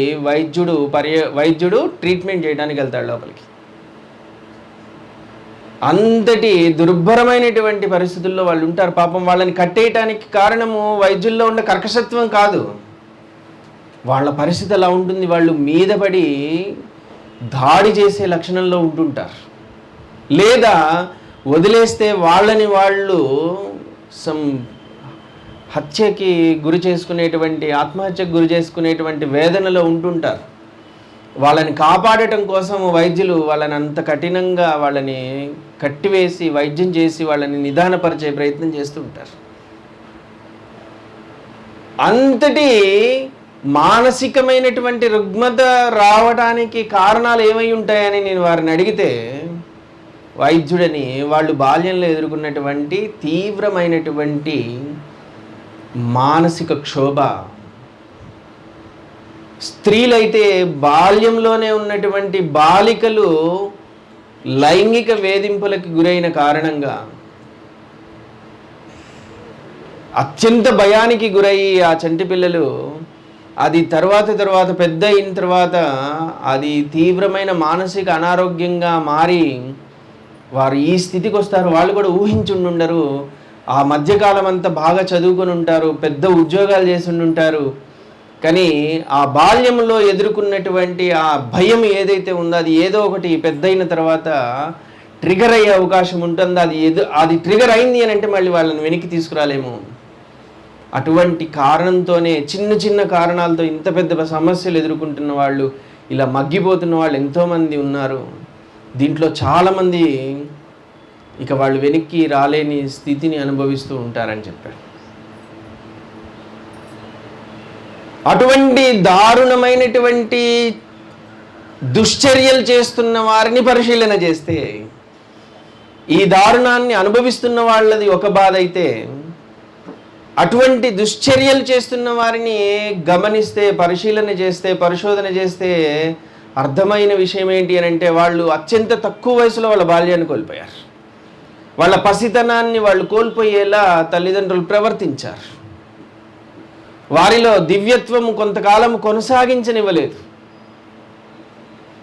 వైద్యుడు ట్రీట్మెంట్ చేయడానికి వెళ్తాడు లోపలికి. అంతటి దుర్భరమైనటువంటి పరిస్థితుల్లో వాళ్ళు ఉంటారు. పాపం వాళ్ళని కట్టేయటానికి కారణము వైద్యుల్లో ఉన్న కర్కశత్వం కాదు, వాళ్ళ పరిస్థితి అలా ఉంటుంది. వాళ్ళు మీద పడి దాడి చేసే లక్షణంలో ఉంటుంటారు, లేదా వదిలేస్తే వాళ్ళని వాళ్ళు హత్యకి గురి చేసుకునేటువంటి, ఆత్మహత్యకు గురి చేసుకునేటువంటి వేదనలో ఉంటుంటారు. వాళ్ళని కాపాడటం కోసం వైద్యులు వాళ్ళని అంత కఠినంగా వాళ్ళని కట్టివేసి వైద్యం చేసి వాళ్ళని నిదానపరిచే ప్రయత్నం చేస్తూ ఉంటారు. అంతటి మానసికమైనటువంటి రుగ్మత రావడానికి కారణాలు ఏమై ఉంటాయని నేను వారిని అడిగితే, వైద్యుడని వాళ్ళు బాల్యంలో ఎదుర్కొన్నటువంటి తీవ్రమైనటువంటి మానసిక క్షోభ, స్త్రీలైతే బాల్యంలోనే ఉన్నటువంటి బాలికలు లైంగిక వేధింపులకు గురైన కారణంగా అత్యంత భయానికి గురయ్యి ఆ చంటి పిల్లలు అది తర్వాత పెద్ద అయిన తర్వాత అది తీవ్రమైన మానసిక అనారోగ్యంగా మారి వారు ఈ స్థితికి వస్తారు. వాళ్ళు కూడా ఊహించుండుండరు. ఆ మధ్యకాలం అంతా బాగా చదువుకొని ఉంటారు, పెద్ద ఉద్యోగాలు చేసి ఉంటారు, కానీ ఆ బాల్యంలో ఎదుర్కొన్నటువంటి ఆ భయం ఏదైతే ఉందో అది ఏదో ఒకటి పెద్దయిన తర్వాత ట్రిగర్ అయ్యే అవకాశం ఉంటుందో, అది ట్రిగర్ అయింది అని అంటే మళ్ళీ వాళ్ళని వెనక్కి తీసుకురాలేము. అటువంటి కారణంతోనే చిన్న కారణాలతో ఇంత పెద్ద సమస్యలు ఎదుర్కొంటున్న వాళ్ళు, ఇలా మగ్గిపోతున్న వాళ్ళు ఎంతోమంది ఉన్నారు. దీంట్లో చాలామంది ఇక వాళ్ళు వెనక్కి రాలేని స్థితిని అనుభవిస్తూ ఉంటారని చెప్పారు. అటువంటి దారుణమైనటువంటి దుశ్చర్యలు చేస్తున్న వారిని పరిశీలన చేస్తే, ఈ దారుణాన్ని అనుభవిస్తున్న వాళ్ళది ఒక బాధ అయితే, అటువంటి దుశ్చర్యలు చేస్తున్న వారిని గమనిస్తే, పరిశోధన చేస్తే అర్థమైన విషయం ఏంటి అని అంటే, వాళ్ళు అత్యంత తక్కువ వయసులో వాళ్ళ బాల్యాన్ని కోల్పోయారు. వాళ్ళ పసితనాన్ని వాళ్ళు కోల్పోయేలా తల్లిదండ్రులు ప్రవర్తించారు. వారిలో దివ్యత్వం కొంతకాలం కొనసాగించనివ్వలేదు.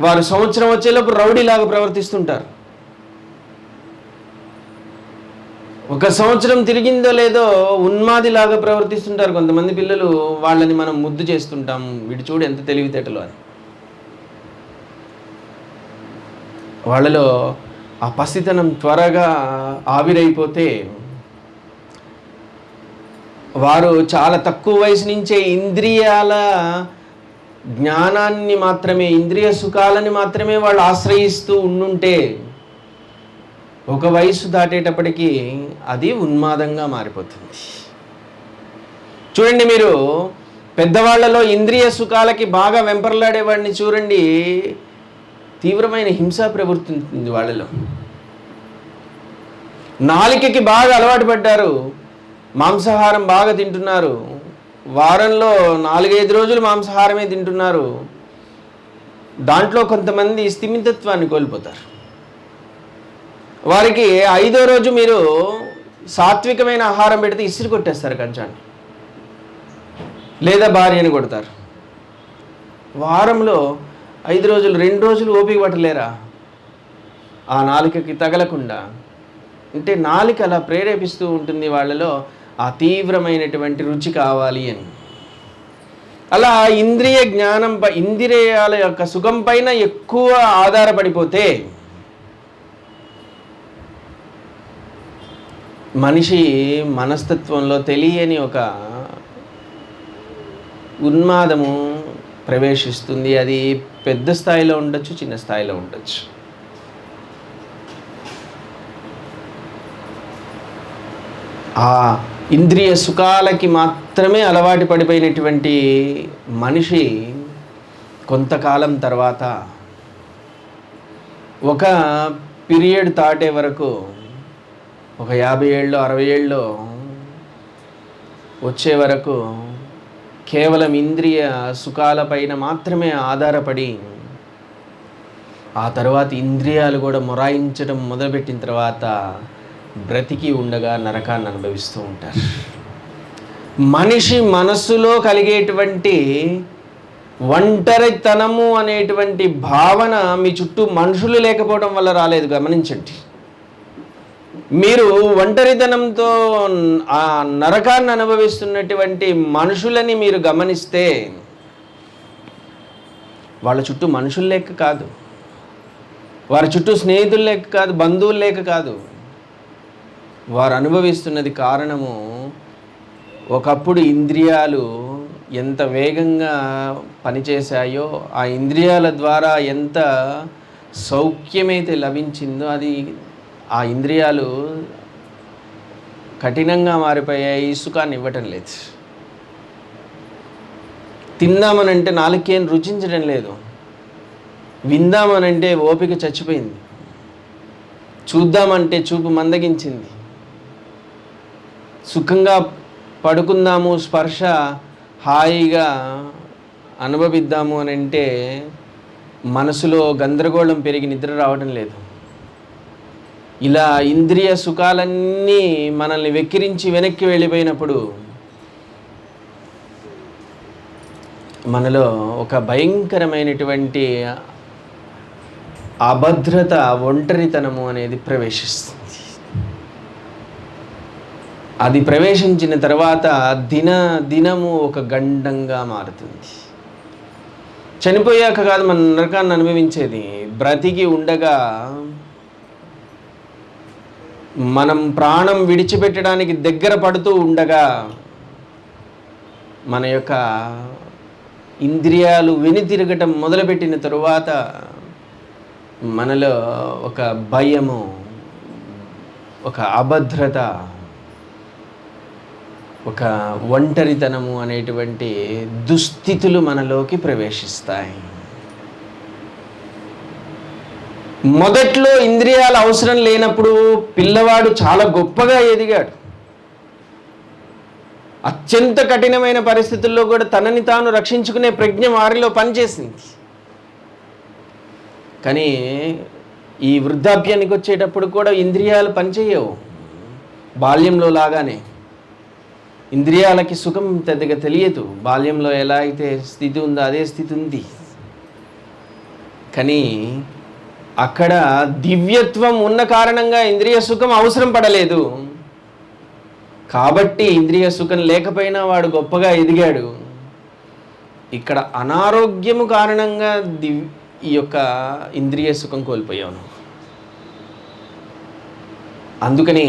వారు సంవత్సరం వచ్చేలోపు రౌడీలాగా ప్రవర్తిస్తుంటారు. ఒక సంవత్సరం తిరిగిందో లేదో ఉన్మాదిలాగా ప్రవర్తిస్తుంటారు కొంతమంది పిల్లలు. వాళ్ళని మనం ముద్దు చేస్తుంటాం, వీడు చూడు ఎంత తెలివితేటలు అని. వాళ్ళలో ఆ పసితనం త్వరగా ఆవిరైపోతే వారు చాలా తక్కువ వయసు నుంచే ఇంద్రియాల జ్ఞానాన్ని మాత్రమే, ఇంద్రియ సుఖాలని మాత్రమే వాళ్ళు ఆశ్రయిస్తూ ఉండుంటే ఒక వయసు దాటేటప్పటికీ అది ఉన్మాదంగా మారిపోతుంది. చూడండి, మీరు పెద్దవాళ్లలో ఇంద్రియ సుఖాలకి బాగా వెంపర్లాడేవాడిని చూడండి, తీవ్రమైన హింస ప్రవర్తిస్తుంది వాళ్ళలో. నాలికకి బాగా అలవాటు పడ్డారు, మాంసాహారం బాగా తింటున్నారు, వారంలో 4-5 రోజులు మాంసాహారమే తింటున్నారు. దాంట్లో కొంతమంది స్థిమితత్వాన్ని కోల్పోతారు. వారికి 5వ రోజు మీరు సాత్వికమైన ఆహారం పెడితే ఇసిరి కొట్టేస్తారు కంచాన్ని, లేదా భార్యని కొడతారు. వారంలో 5 రోజులు 2 రోజులు ఓపిక పట్టలేరా ఆ నాలుకకి తగలకుండా? అంటే నాలుక అలా ప్రేరేపిస్తూ ఉంటుంది వాళ్ళలో ఆ తీవ్రమైనటువంటి రుచి కావాలి అని. అలా ఇంద్రియ జ్ఞానం, ఇంద్రియాల యొక్క సుఖం పైన ఎక్కువ ఆధారపడిపోతే మనిషి మనస్తత్వంలో తెలియని ఒక ఉన్మాదము ప్రవేశిస్తుంది. అది పెద్ద స్థాయిలో ఉండొచ్చు, చిన్న స్థాయిలో ఉండొచ్చు. ఆ ఇంద్రియ సుఖాలకి మాత్రమే అలవాటు పడిపోయినటువంటి మనిషి కొంతకాలం తర్వాత ఒక పీరియడ్ దాటే వరకు, ఒక 50 ఏళ్ళు 60 ఏళ్ళు వచ్చే వరకు కేవలం ఇంద్రియ సుఖాలపైన మాత్రమే ఆధారపడి, ఆ తర్వాత ఇంద్రియాలు కూడా మొరాయించడం మొదలుపెట్టిన తర్వాత బ్రతికి ఉండగా నరకాన్ని అనుభవిస్తూ ఉంటారు. మనిషి మనస్సులో కలిగేటువంటి ఒంటరితనము అనేటువంటి భావన మీ చుట్టూ మనుషులు లేకపోవడం వల్ల రాలేదు, గమనించండి. మీరు ఒంటరితనంతో ఆ నరకాన్ని అనుభవిస్తున్నటువంటి మనుషులని మీరు గమనిస్తే వాళ్ళ చుట్టూ మనుషులు లేక కాదు, వారి చుట్టూ స్నేహితులు లేక కాదు, బంధువులు లేక కాదు. వారు అనుభవిస్తున్నది కారణము, ఒకప్పుడు ఇంద్రియాలు ఎంత వేగంగా పనిచేశాయో, ఆ ఇంద్రియాల ద్వారా ఎంత సౌఖ్యమైతే లభించిందో, అది ఆ ఇంద్రియాలు కఠినంగా మారిపోయాయి, సుఖాన్ని ఇవ్వటం లేదు. తిందామనంటే నాలుకేం రుచించడం లేదు, విందామనంటే ఓపిక చచ్చిపోయింది, చూద్దామంటే చూపు మందగించింది, సుఖంగా పడుకుందాము, స్పర్శ హాయిగా అనుభవిద్దాము అని అంటే మనసులో గందరగోళం పెరిగి నిద్ర రావడం లేదు. ఇలా ఇంద్రియ సుఖాలన్నీ మనల్ని వెక్కిరించి వెనక్కి వెళ్ళిపోయినప్పుడు మనలో ఒక భయంకరమైనటువంటి అభద్రత, ఒంటరితనము అనేది ప్రవేశిస్తుంది. అది ప్రవేశించిన తర్వాత దినము ఒక గండంగా మారుతుంది. చనిపోయాక కాదు మన నరకాన్ని అనుభవించేది, బ్రతికి ఉండగా మనం ప్రాణం విడిచిపెట్టడానికి దగ్గర పడుతూ ఉండగా మన యొక్క ఇంద్రియాలు వెనుతిరగటం మొదలుపెట్టిన తరువాత మనలో ఒక భయము, ఒక అభద్రత, ఒక ఒంటరితనము అనేటువంటి దుస్థితులు మనలోకి ప్రవేశిస్తాయి. మొదట్లో ఇంద్రియాల అవసరం లేనప్పుడు పిల్లవాడు చాలా గొప్పగా ఎదిగాడు. అత్యంత కఠినమైన పరిస్థితుల్లో కూడా తనని తాను రక్షించుకునే ప్రజ్ఞ వారిలో పనిచేసింది. కానీ ఈ వృద్ధాప్యానికి వచ్చేటప్పుడు కూడా ఇంద్రియాలు పనిచేయవు. బాల్యంలో లాగానే ఇంద్రియాలకి సుఖం పెద్దగా తెలియదు. బాల్యంలో ఎలా అయితే స్థితి ఉందో అదే స్థితి ఉంది. కానీ అక్కడ దివ్యత్వం ఉన్న కారణంగా ఇంద్రియ సుఖం అవసరం పడలేదు. కాబట్టి ఇంద్రియ సుఖం లేకపోయినా వాడు గొప్పగా ఎదిగాడు. ఇక్కడ అనారోగ్యము కారణంగా ఈ యొక్క ఇంద్రియ సుఖం కోల్పోయాను. అందుకని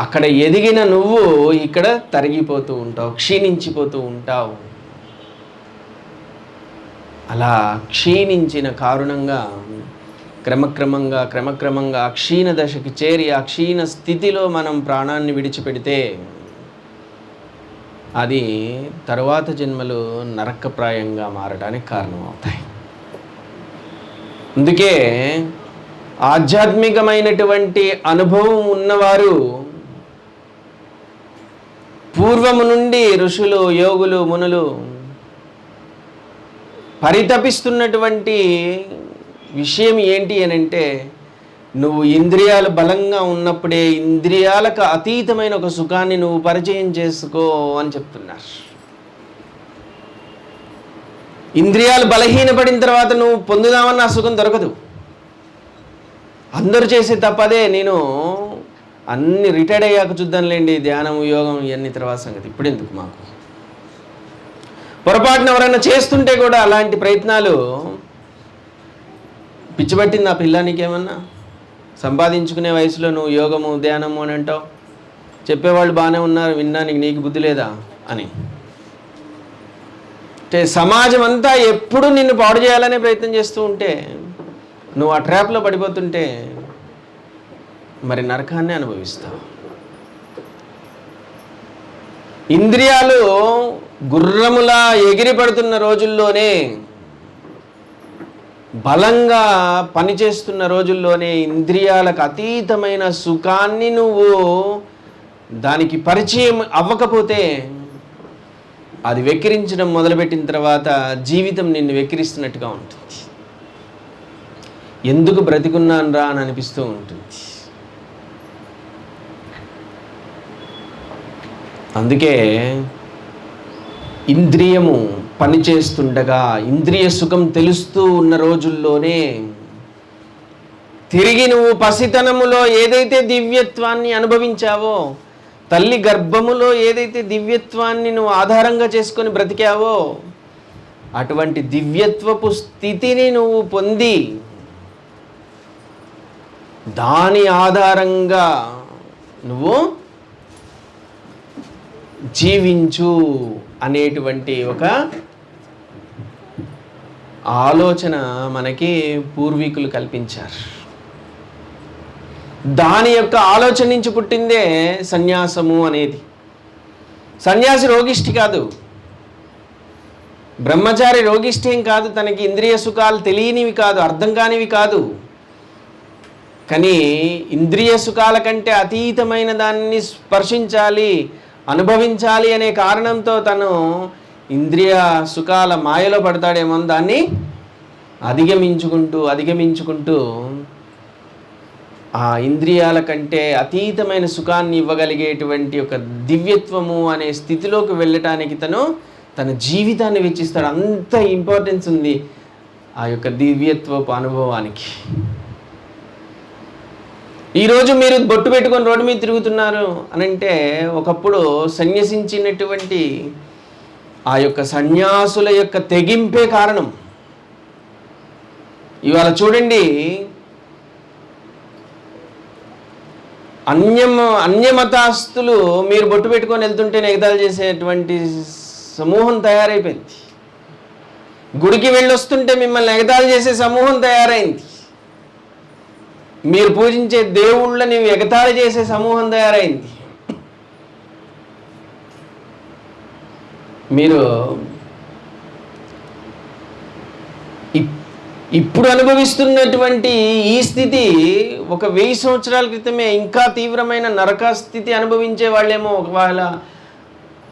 అక్కడ ఎదిగిన నువ్వు ఇక్కడ తరిగిపోతూ ఉంటావు, క్షీణించిపోతూ ఉంటావు. అలా క్షీణించిన కారణంగా క్రమక్రమంగా క్షీణ దశకి చేరి ఆ క్షీణ స్థితిలో మనం ప్రాణాన్ని విడిచిపెడితే అది తరువాత జన్మలు నరకప్రాయంగా మారడానికి కారణమవుతాయి. అందుకే ఆధ్యాత్మికమైనటువంటి అనుభవం ఉన్నవారు పూర్వము నుండి ఋషులు, యోగులు, మునులు పరితపిస్తున్నటువంటి విషయం ఏంటి అని అంటే, నువ్వు ఇంద్రియాలు బలంగా ఉన్నప్పుడే ఇంద్రియాలకు అతీతమైన ఒక సుఖాన్ని నువ్వు పరిచయం చేసుకో అని చెప్తున్నారు. ఇంద్రియాలు బలహీనపడిన తర్వాత నువ్వు పొందుదామన్న ఆ సుఖం దొరకదు. అందరూ చేసే తప్పదే. నేను అన్ని రిటైర్డ్ అయ్యాక చూద్దాంలేండి, ధ్యానం, యోగం ఇవన్నీ తర్వాత సంగతి, ఇప్పుడు ఎందుకు మాకు. పొరపాటున ఎవరైనా చేస్తుంటే కూడా అలాంటి ప్రయత్నాలు, పిచ్చిపట్టింది ఆ పిల్లానికేమన్నా, సంపాదించుకునే వయసులో నువ్వు యోగము, ధ్యానము అని అంటావు, చెప్పేవాళ్ళు బాగానే ఉన్నారు, విన్నానికి నీకు బుద్ధి లేదా అని. అంటే సమాజం అంతా ఎప్పుడు నిన్ను పాడు చేయాలనే ప్రయత్నం చేస్తూ ఉంటే, నువ్వు ఆ ట్రాప్లో పడిపోతుంటే మరి నరకాన్ని అనుభవిస్తావు. ఇంద్రియాలు గుర్రములా ఎగిరి పడుతున్న రోజుల్లోనే, బలంగా పనిచేస్తున్న రోజుల్లోనే ఇంద్రియాలకు అతీతమైన సుఖాన్ని నువ్వు దానికి పరిచయం అవ్వకపోతే, అది వెక్కిరించడం మొదలుపెట్టిన తర్వాత జీవితం నిన్ను వెక్కిరిస్తున్నట్టుగా ఉంటుంది. ఎందుకు బ్రతికున్నాను రా అని అనిపిస్తూ ఉంటుంది. అందుకే ఇంద్రియము పనిచేస్తుండగా, ఇంద్రియ సుఖం తెలుస్తూ ఉన్న రోజుల్లోనే తిరిగి నువ్వు పసితనములో ఏదైతే దివ్యత్వాన్ని అనుభవించావో, తల్లి గర్భములో ఏదైతే దివ్యత్వాన్ని నువ్వు ఆధారంగా చేసుకొని బ్రతికావో, అటువంటి దివ్యత్వపు స్థితిని నువ్వు పొంది దాని ఆధారంగా నువ్వు జీవించు అనేటువంటి ఒక ఆలోచన మనకి పూర్వీకులు కల్పించారు. దాని యొక్క ఆలోచన నుంచి పుట్టిందే సన్యాసము అనేది. సన్యాసి రోగిష్టి కాదు, బ్రహ్మచారి రోగిష్టి ఏం కాదు, తనకి ఇంద్రియ సుఖాలు తెలియనివి కాదు, అర్థం కానివి కాదు. కానీ ఇంద్రియ సుఖాల కంటే అతీతమైన దాన్ని స్పర్శించాలి, అనుభవించాలి అనే కారణంతో తను ఇంద్రియ సుఖాల మాయలో పడతాడేమో, దాన్ని అధిగమించుకుంటూ ఆ ఇంద్రియాల కంటే అతీతమైన సుఖాన్ని ఇవ్వగలిగేటువంటి ఒక దివ్యత్వము అనే స్థితిలోకి వెళ్ళటానికి తన జీవితాన్ని వెచ్చిస్తాడు. అంత ఇంపార్టెన్స్ ఉంది ఆ యొక్క దివ్యత్వపు అనుభవానికి. ఈరోజు మీరు బొట్టు పెట్టుకొని రోడ్డు మీద తిరుగుతున్నారు అని అంటే, ఒకప్పుడు సన్యసించినటువంటి ఆ యొక్క సన్యాసుల యొక్క తెగింపే కారణం. ఇవాళ చూడండి, అన్యమతాస్తులు మీరు బొట్టు పెట్టుకొని వెళ్తుంటే ఎగతాళి చేసేటువంటి సమూహం తయారైపోయింది. గుడికి వెళ్ళొస్తుంటే మిమ్మల్ని ఎగతాళి చేసే సమూహం తయారైంది. మీరు పూజించే దేవుళ్ళని ఎగతాళి చేసే సమూహం తయారైంది. మీరు ఇప్పుడు అనుభవిస్తున్నటువంటి ఈ స్థితి ఒక 1000 సంవత్సరాల క్రితమే ఇంకా తీవ్రమైన నరక స్థితి అనుభవించే వాళ్ళేమో ఒకవేళ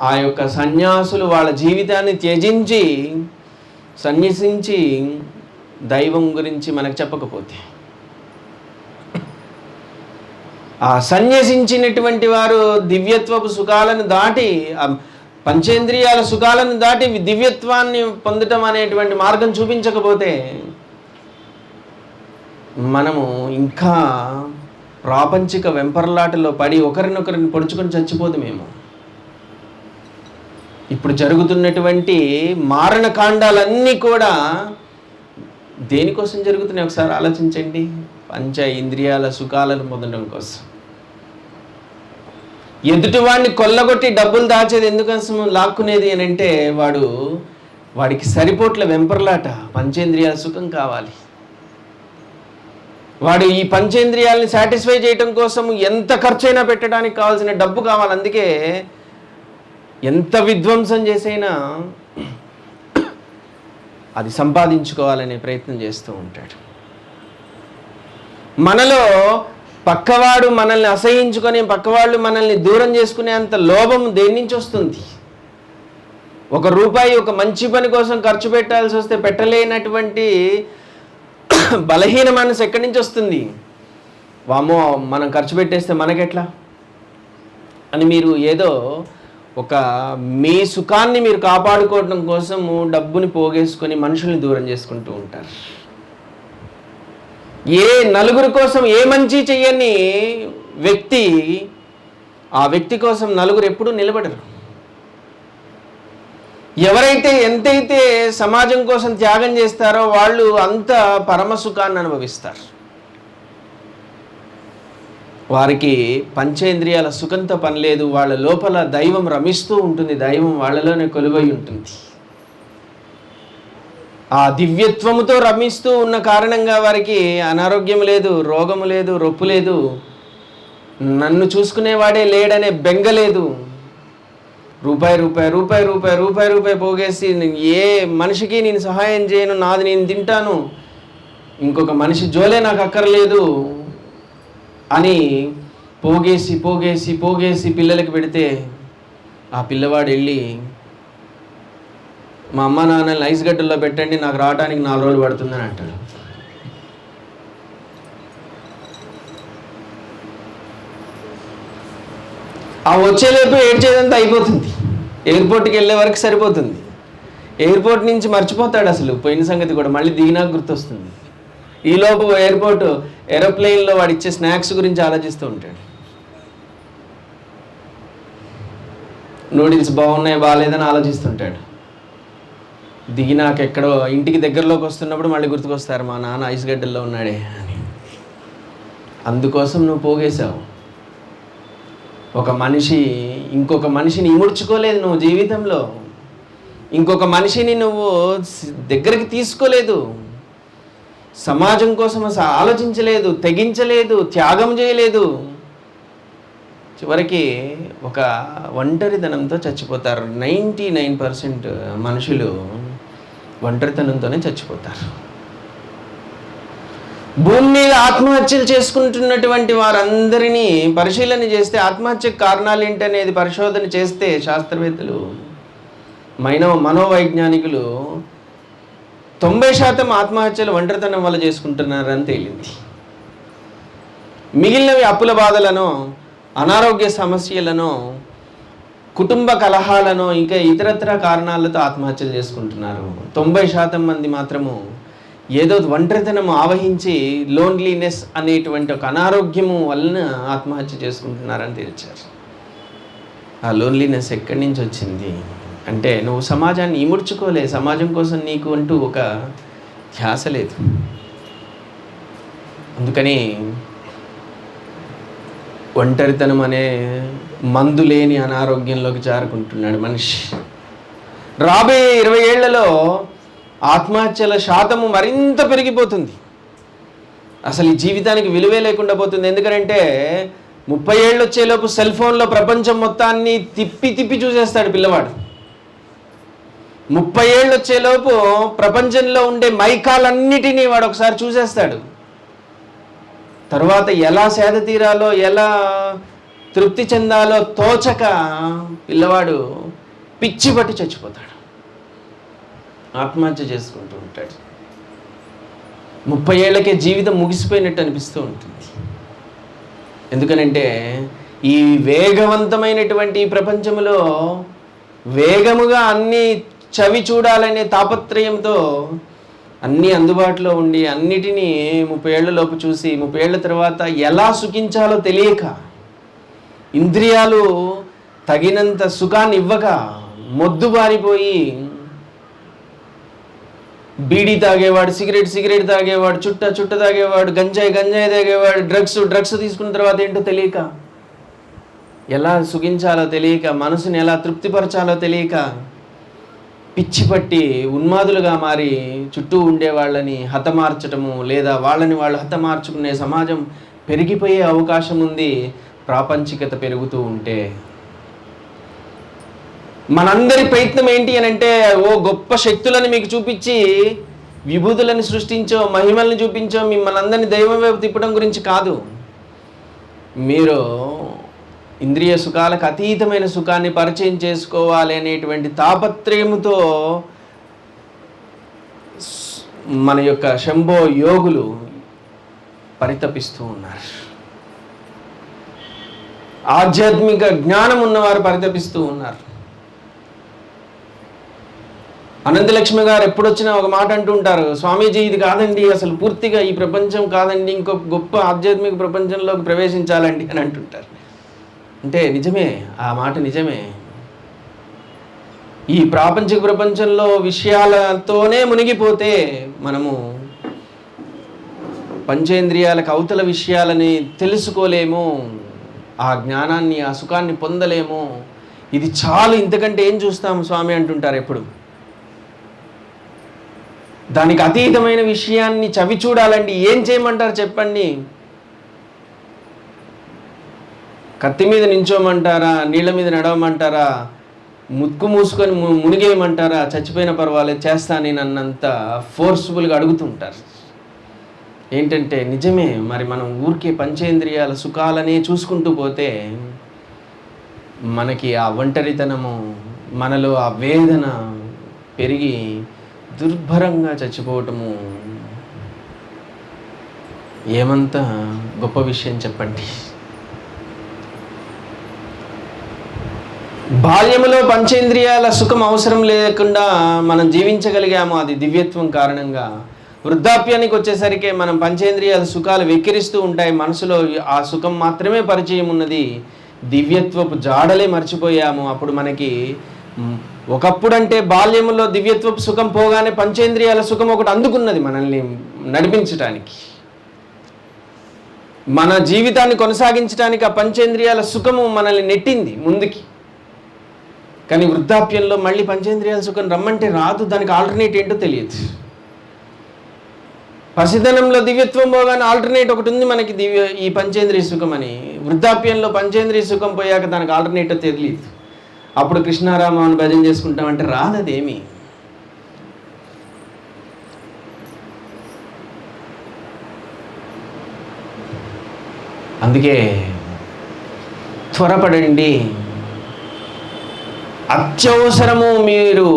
ఆ యొక్క సన్యాసులు వాళ్ళ జీవితాన్ని త్యజించి సన్యసించి దైవం గురించి మనకు చెప్పకపోతే, ఆ సన్యసించినటువంటి వారు దివ్యత్వపు సుఖాలను దాటి, పంచేంద్రియాల సుఖాలను దాటి దివ్యత్వాన్ని పొందటం అనేటువంటి మార్గం చూపించకపోతే మనము ఇంకా ప్రాపంచిక వెంపర్లాటలో పడి ఒకరినొకరిని పొడుచుకొని చచ్చిపోదు మేము. ఇప్పుడు జరుగుతున్నటువంటి మారణకాండాలన్నీ కూడా దేనికోసం జరుగుతున్నాయి ఒకసారి ఆలోచించండి. పంచ ఇంద్రియాల సుఖాలను పొందడం కోసం. ఎదుటివాడిని కొల్లగొట్టి డబ్బులు దాచేది ఎందుకోసం, లాక్కునేది అని అంటే వాడికి సరిపోట్ల వెంపర్లాట, పంచేంద్రియాల సుఖం కావాలి. వాడు ఈ పంచేంద్రియాలని సాటిస్ఫై చేయడం కోసం ఎంత ఖర్చైనా పెట్టడానికి కావాల్సిన డబ్బు కావాలి. అందుకే ఎంత విధ్వంసం చేసైనా అది సంపాదించుకోవాలనే ప్రయత్నం చేస్తూ ఉంటాడు. మనలో పక్కవాడు మనల్ని అసహించుకొని, పక్కవాళ్ళు మనల్ని దూరం చేసుకునే అంత లోభం దేని నుంచి వస్తుంది? ₹1 ఒక మంచి పని కోసం ఖర్చు పెట్టాల్సి వస్తే పెట్టలేనటువంటి బలహీన మనసు ఎక్కడి నుంచి వస్తుంది? వామో మనం ఖర్చు పెట్టేస్తే మనకెట్లా అని మీరు ఏదో మీ సుఖాన్ని మీరు కాపాడుకోవడం కోసము డబ్బుని పోగేసుకొని మనుషుల్ని దూరం చేసుకుంటూ ఉంటారు. ఏ నలుగురి కోసం ఏ మంచి చెయ్యని వ్యక్తి, ఆ వ్యక్తి కోసం నలుగురు ఎప్పుడూ నిలబడరు. ఎవరైతే ఎంతైతే సమాజం కోసం త్యాగం చేస్తారో వాళ్ళు అంత పరమసుఖాన్ని అనుభవిస్తారు. వారికి పంచేంద్రియాల సుఖంతో పని లేదు. వాళ్ళ లోపల దైవం రమిస్తూ ఉంటుంది, దైవం వాళ్ళలోనే కొలువై ఉంటుంది. ఆ దివ్యత్వముతో రమిస్తూ ఉన్న కారణంగా వారికి అనారోగ్యం లేదు, రోగము లేదు, రొప్పు లేదు, నన్ను చూసుకునేవాడే లేడనే బెంగ లేదు. రూపాయి పోగేసి ఏ మనిషికి నేను సహాయం చేయను, నాది నేను తింటాను, ఇంకొక మనిషి జోలే నాకు అక్కర్లేదు అని పోగేసి పిల్లలకి పెడితే ఆ పిల్లవాడు వెళ్ళి మా అమ్మ నాన్నని ఐస్ గడ్డల్లో పెట్టండి, నాకు రావడానికి 4 రోజులు పడుతుందని అంటాడు. ఆ వచ్చేలోపు ఏడ్చేదంతా అయిపోతుంది. ఎయిర్పోర్ట్కి వెళ్ళే వరకు సరిపోతుంది. ఎయిర్పోర్ట్ నుంచి మర్చిపోతాడు అసలు పోయిన సంగతి కూడా, మళ్ళీ దిగినాక గుర్తొస్తుంది. ఈలోపు ఏరోప్లేన్లో వాడు ఇచ్చే స్నాక్స్ గురించి ఆలోచిస్తూ ఉంటాడు. నూడిల్స్ బాగున్నాయి బాగాలేదని ఆలోచిస్తుంటాడు. దిగినాక ఎక్కడో ఇంటికి దగ్గరలోకి వస్తున్నప్పుడు మళ్ళీ గుర్తుకొస్తారు, మా నాన్న ఐస్ గడ్డల్లో ఉన్నాడే అని. అందుకోసం నువ్వు పోగేశావు. ఇంకొక మనిషిని ఇముడ్చుకోలేదు నువ్వు జీవితంలో. ఇంకొక మనిషిని నువ్వు దగ్గరికి తీసుకోలేదు. సమాజం కోసం అసలు ఆలోచించలేదు, తెగించలేదు, త్యాగం చేయలేదు. చివరికి ఒక ఒంటరితనంతో చచ్చిపోతారు. 99% మనుషులు ఒంటరితనంతోనే చచ్చిపోతారు. భూమి మీద ఆత్మహత్యలు చేసుకుంటున్నటువంటి వారందరినీ పరిశీలన చేస్తే, ఆత్మహత్యకు కారణాలు ఏంటనేది పరిశోధన చేస్తే శాస్త్రవేత్తలు, మనోవైజ్ఞానికులు 90% ఆత్మహత్యలు ఒంటరితనం వల్ల చేసుకుంటున్నారని తేలింది. మిగిలినవి అప్పుల బాధలను, అనారోగ్య సమస్యలను, కుటుంబ కలహాలను, ఇంకా ఇతరత్ర కారణాలతో ఆత్మహత్యలు చేసుకుంటున్నారు. 90% మంది మాత్రము ఏదో ఒంటరితనం ఆవహించి లోన్లీనెస్ అనేటువంటి ఒక అనారోగ్యము వలన ఆత్మహత్య చేసుకుంటున్నారని తేల్చారు. ఆ లోన్లీనెస్ ఎక్కడి నుంచి వచ్చింది అంటే, నువ్వు సమాజాన్ని ఇముడ్చుకోలే, సమాజం కోసం నీకు అంటూ ఒక ధ్యాస లేదు. అందుకని ఒంటరితనం అనే మందు లేని అనారోగ్యంలోకి జారుకుంటున్నాడు మనిషి. రాబోయే 20 ఏళ్లలో ఆత్మహత్యల శాతము మరింత పెరిగిపోతుంది. అసలు ఈ జీవితానికి విలువే లేకుండా పోతుంది. ఎందుకంటే 30 ఏళ్ళు వచ్చేలోపు సెల్ ఫోన్లో ప్రపంచం మొత్తాన్ని తిప్పి చూసేస్తాడు పిల్లవాడు. 30 ఏళ్ళు వచ్చేలోపు ప్రపంచంలో ఉండే మైకాలన్నిటినీ వాడు ఒకసారి చూసేస్తాడు. తర్వాత ఎలా సేద తీరాలో, ఎలా తృప్తి చెందాలో తోచక పిల్లవాడు పిచ్చి పట్టి చచ్చిపోతాడు, ఆత్మహత్య చేసుకుంటూ ఉంటాడు. 30 ఏళ్లకే జీవితం ముగిసిపోయినట్టు అనిపిస్తూ ఉంటుంది. ఎందుకనంటే ఈ వేగవంతమైనటువంటి ప్రపంచంలో వేగముగా అన్నీ చవి చూడాలనే తాపత్రయంతో అన్నీ అందుబాటులో ఉండి అన్నిటినీ 30 ఏళ్లలోపు చూసి 30 ఏళ్ల తర్వాత ఎలా సుఖించాలో తెలియక, ఇంద్రియాలు తగినంత సుఖాన్ని ఇవ్వక మొద్దుబారిపోయి బీడీ తాగేవాడు, సిగరెట్ తాగేవాడు, చుట్ట తాగేవాడు, గంజాయి తాగేవాడు, డ్రగ్స్ తీసుకున్న తర్వాత ఏంటో తెలియక, ఎలా సుఖించాలో తెలియక, మనసుని ఎలా తృప్తిపరచాలో తెలియక పిచ్చి పట్టి ఉన్మాదులుగా మారి చుట్టూ ఉండే వాళ్ళని హతమార్చటము, లేదా వాళ్ళని వాళ్ళు హతమార్చుకునే సమాజం పెరిగిపోయే అవకాశం ఉంది. ప్రాపంచికత పెరుగుతూ ఉంటే మనందరి ప్రయత్నం ఏంటి అని అంటే, ఓ గొప్ప శక్తులను మీకు చూపించి, విభూతులను సృష్టించో, మహిమల్ని చూపించో, మిమ్మల్ని అందరినీ దైవం వైపు తిప్పడం గురించి కాదు. మీరు ఇంద్రియ సుఖాలకు అతీతమైన సుఖాన్ని పరిచయం చేసుకోవాలి అనేటువంటి తాపత్రయముతో మన యొక్క శంభో యోగులు పరితపిస్తూ ఉన్నారు. ఆధ్యాత్మిక జ్ఞానం ఉన్నవారు పరితపిస్తూ ఉన్నారు. అనంతలక్ష్మి గారు ఎప్పుడొచ్చినా ఒక మాట అంటూ ఉంటారు, స్వామీజీ ఇది కాదండి, అసలు పూర్తిగా ఈ ప్రపంచం కాదండి, ఇంకొక గొప్ప ఆధ్యాత్మిక ప్రపంచంలోకి ప్రవేశించాలండి అని అంటుంటారు. అంటే నిజమే, ఆ మాట నిజమే. ఈ ప్రాపంచిక ప్రపంచంలో విషయాలతోనే మునిగిపోతే మనము పంచేంద్రియాలకు అవతల విషయాలని తెలుసుకోలేము, ఆ జ్ఞానాన్ని, ఆ సుఖాన్ని పొందలేము. ఇది చాలు, ఇంతకంటే ఏం చూస్తాము స్వామి అంటుంటారు ఎప్పుడు. దానికి అతీతమైన విషయాన్ని చవి చూడాలండి, ఏం చేయమంటారు చెప్పండి? కత్తి మీద నించోమంటారా, నీళ్ళ మీద నడవమంటారా, ముక్కు మూసుకొని మునిగేయమంటారా, చచ్చిపోయిన పర్వాలేదు చేస్తా నేను అన్నంత ఫోర్స్ఫుల్గా అడుగుతుంటారు. ఏంటంటే నిజమే, మరి మనం ఊరికే పంచేంద్రియాల సుఖాలనే చూసుకుంటూ పోతే మనకి ఆ ఒంటరితనము, మనలో ఆ వేదన పెరిగి దుర్భరంగా చచ్చిపోవటము ఏమంత గొప్ప విషయం చెప్పండి. బాల్యములో పంచేంద్రియాల సుఖం అవసరం లేకుండా మనం జీవించగలిగాము, అది దివ్యత్వం కారణంగా. వృద్ధాప్యానికి వచ్చేసరికి మనం పంచేంద్రియాల సుఖాలు వెక్కిరిస్తూ ఉంటాయి, మనసులో ఆ సుఖం మాత్రమే పరిచయం ఉన్నది, దివ్యత్వపు జాడలే మర్చిపోయాము. అప్పుడు మనకి ఒకప్పుడంటే బాల్యములో దివ్యత్వపు సుఖం పోగానే పంచేంద్రియాల సుఖం ఒకటి అందుకున్నది మనల్ని నడిపించటానికి, మన జీవితాన్ని కొనసాగించడానికి. ఆ పంచేంద్రియాల సుఖము మనల్ని నెట్టింది ముందుకి. కానీ వృద్ధాప్యంలో మళ్ళీ పంచేంద్రియాల సుఖం రమ్మంటే రాదు, దానికి ఆల్టర్నేట్ ఏంటో తెలియదు. పసిధనంలో దివ్యత్వం పోగానే ఆల్టర్నేట్ ఒకటి ఉంది మనకి, ఈ పంచేంద్రియ సుఖం అని. వృద్ధాప్యంలో పంచేంద్రియ సుఖం పోయాక దానికి ఆల్టర్నేట్ తెలియదు. అప్పుడు కృష్ణారామాన్ని భజన చేసుకుంటామంటే రాదు అదేమి. అందుకే త్వరపడండి. అత్యవసరము, మీరు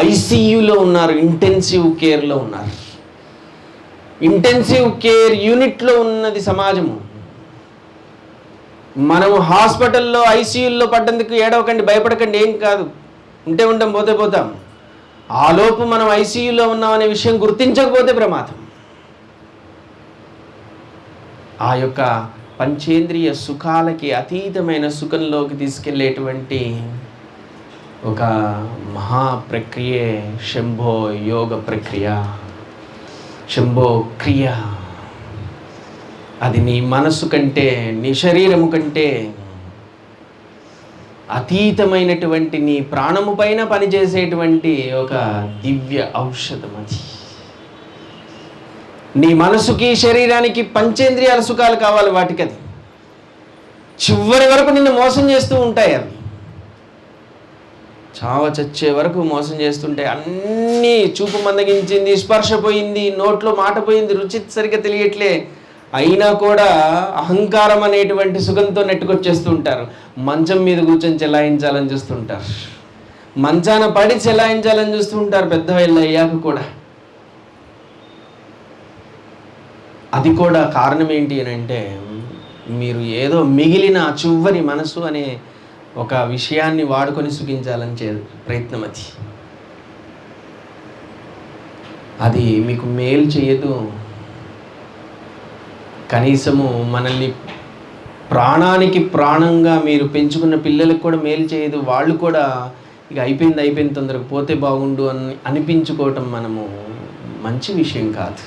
ఐసీయూలో ఉన్నారు, ఇంటెన్సివ్ కేర్లో ఉన్నారు. ఇంటెన్సివ్ కేర్ యూనిట్లో ఉన్నది సమాజము. మనము హాస్పిటల్లో ఐసీయూల్లో పడ్డందుకు ఏడవకండి, భయపడకండి, ఏం కాదు, ఉంటే ఉంటాం, పోతే పోతాం. ఆలోపు మనం ఐసీయూలో ఉన్నామనే విషయం గుర్తించకపోతే ప్రమాదం. ఆ యొక్క పంచేంద్రియ సుఖాలకి అతీతమైన సుఖంలోకి తీసుకెళ్ళేటువంటి ఒక మహా ప్రక్రియే శంభో యోగ ప్రక్రియ, శంభో క్రియ. అది నీ మనసు కంటే, నీ శరీరము కంటే అతీతమైనటువంటి, నీ ప్రాణము పైన పనిచేసేటువంటి ఒక దివ్య ఔషధం అది. నీ మనసుకి శరీరానికి పంచేంద్రియాల సుఖాలు కావాలి, వాటికి అది చివరి వరకు నిన్ను మోసం చేస్తూ ఉంటాయి. అవి చావ చచ్చే వరకు మోసం చేస్తుంటే, అన్నీ చూపు మందగించింది, స్పర్శ పోయింది, నోట్లో మాట పోయింది, రుచి సరిగ్గా తెలియట్లే, అయినా కూడా అహంకారం అనేటువంటి సుఖంతో నెట్టుకొచ్చేస్తూ ఉంటారు. మంచం మీద కూర్చొని చెలాయించాలని చూస్తుంటారు. మంచాన పడి చెలాయించాలని చూస్తూ ఉంటారు పెద్దవాళ్ళు అయ్యాక కూడా. అది కూడా కారణం ఏంటి అని అంటే, మీరు ఏదో మిగిలిన చివరి మనసు అనే ఒక విషయాన్ని వాడుకొని సుఖించాలని ప్రయత్నం. అది మీకు మేలు చేయదు. కనీసము మనల్ని ప్రాణానికి ప్రాణంగా మీరు పెంచుకున్న పిల్లలకు కూడా మేలు చేయదు. వాళ్ళు కూడా ఇక అయిపోయింది తొందరగా పోతే బాగుండు అని అనిపించుకోవటం మనము మంచి విషయం కాదు.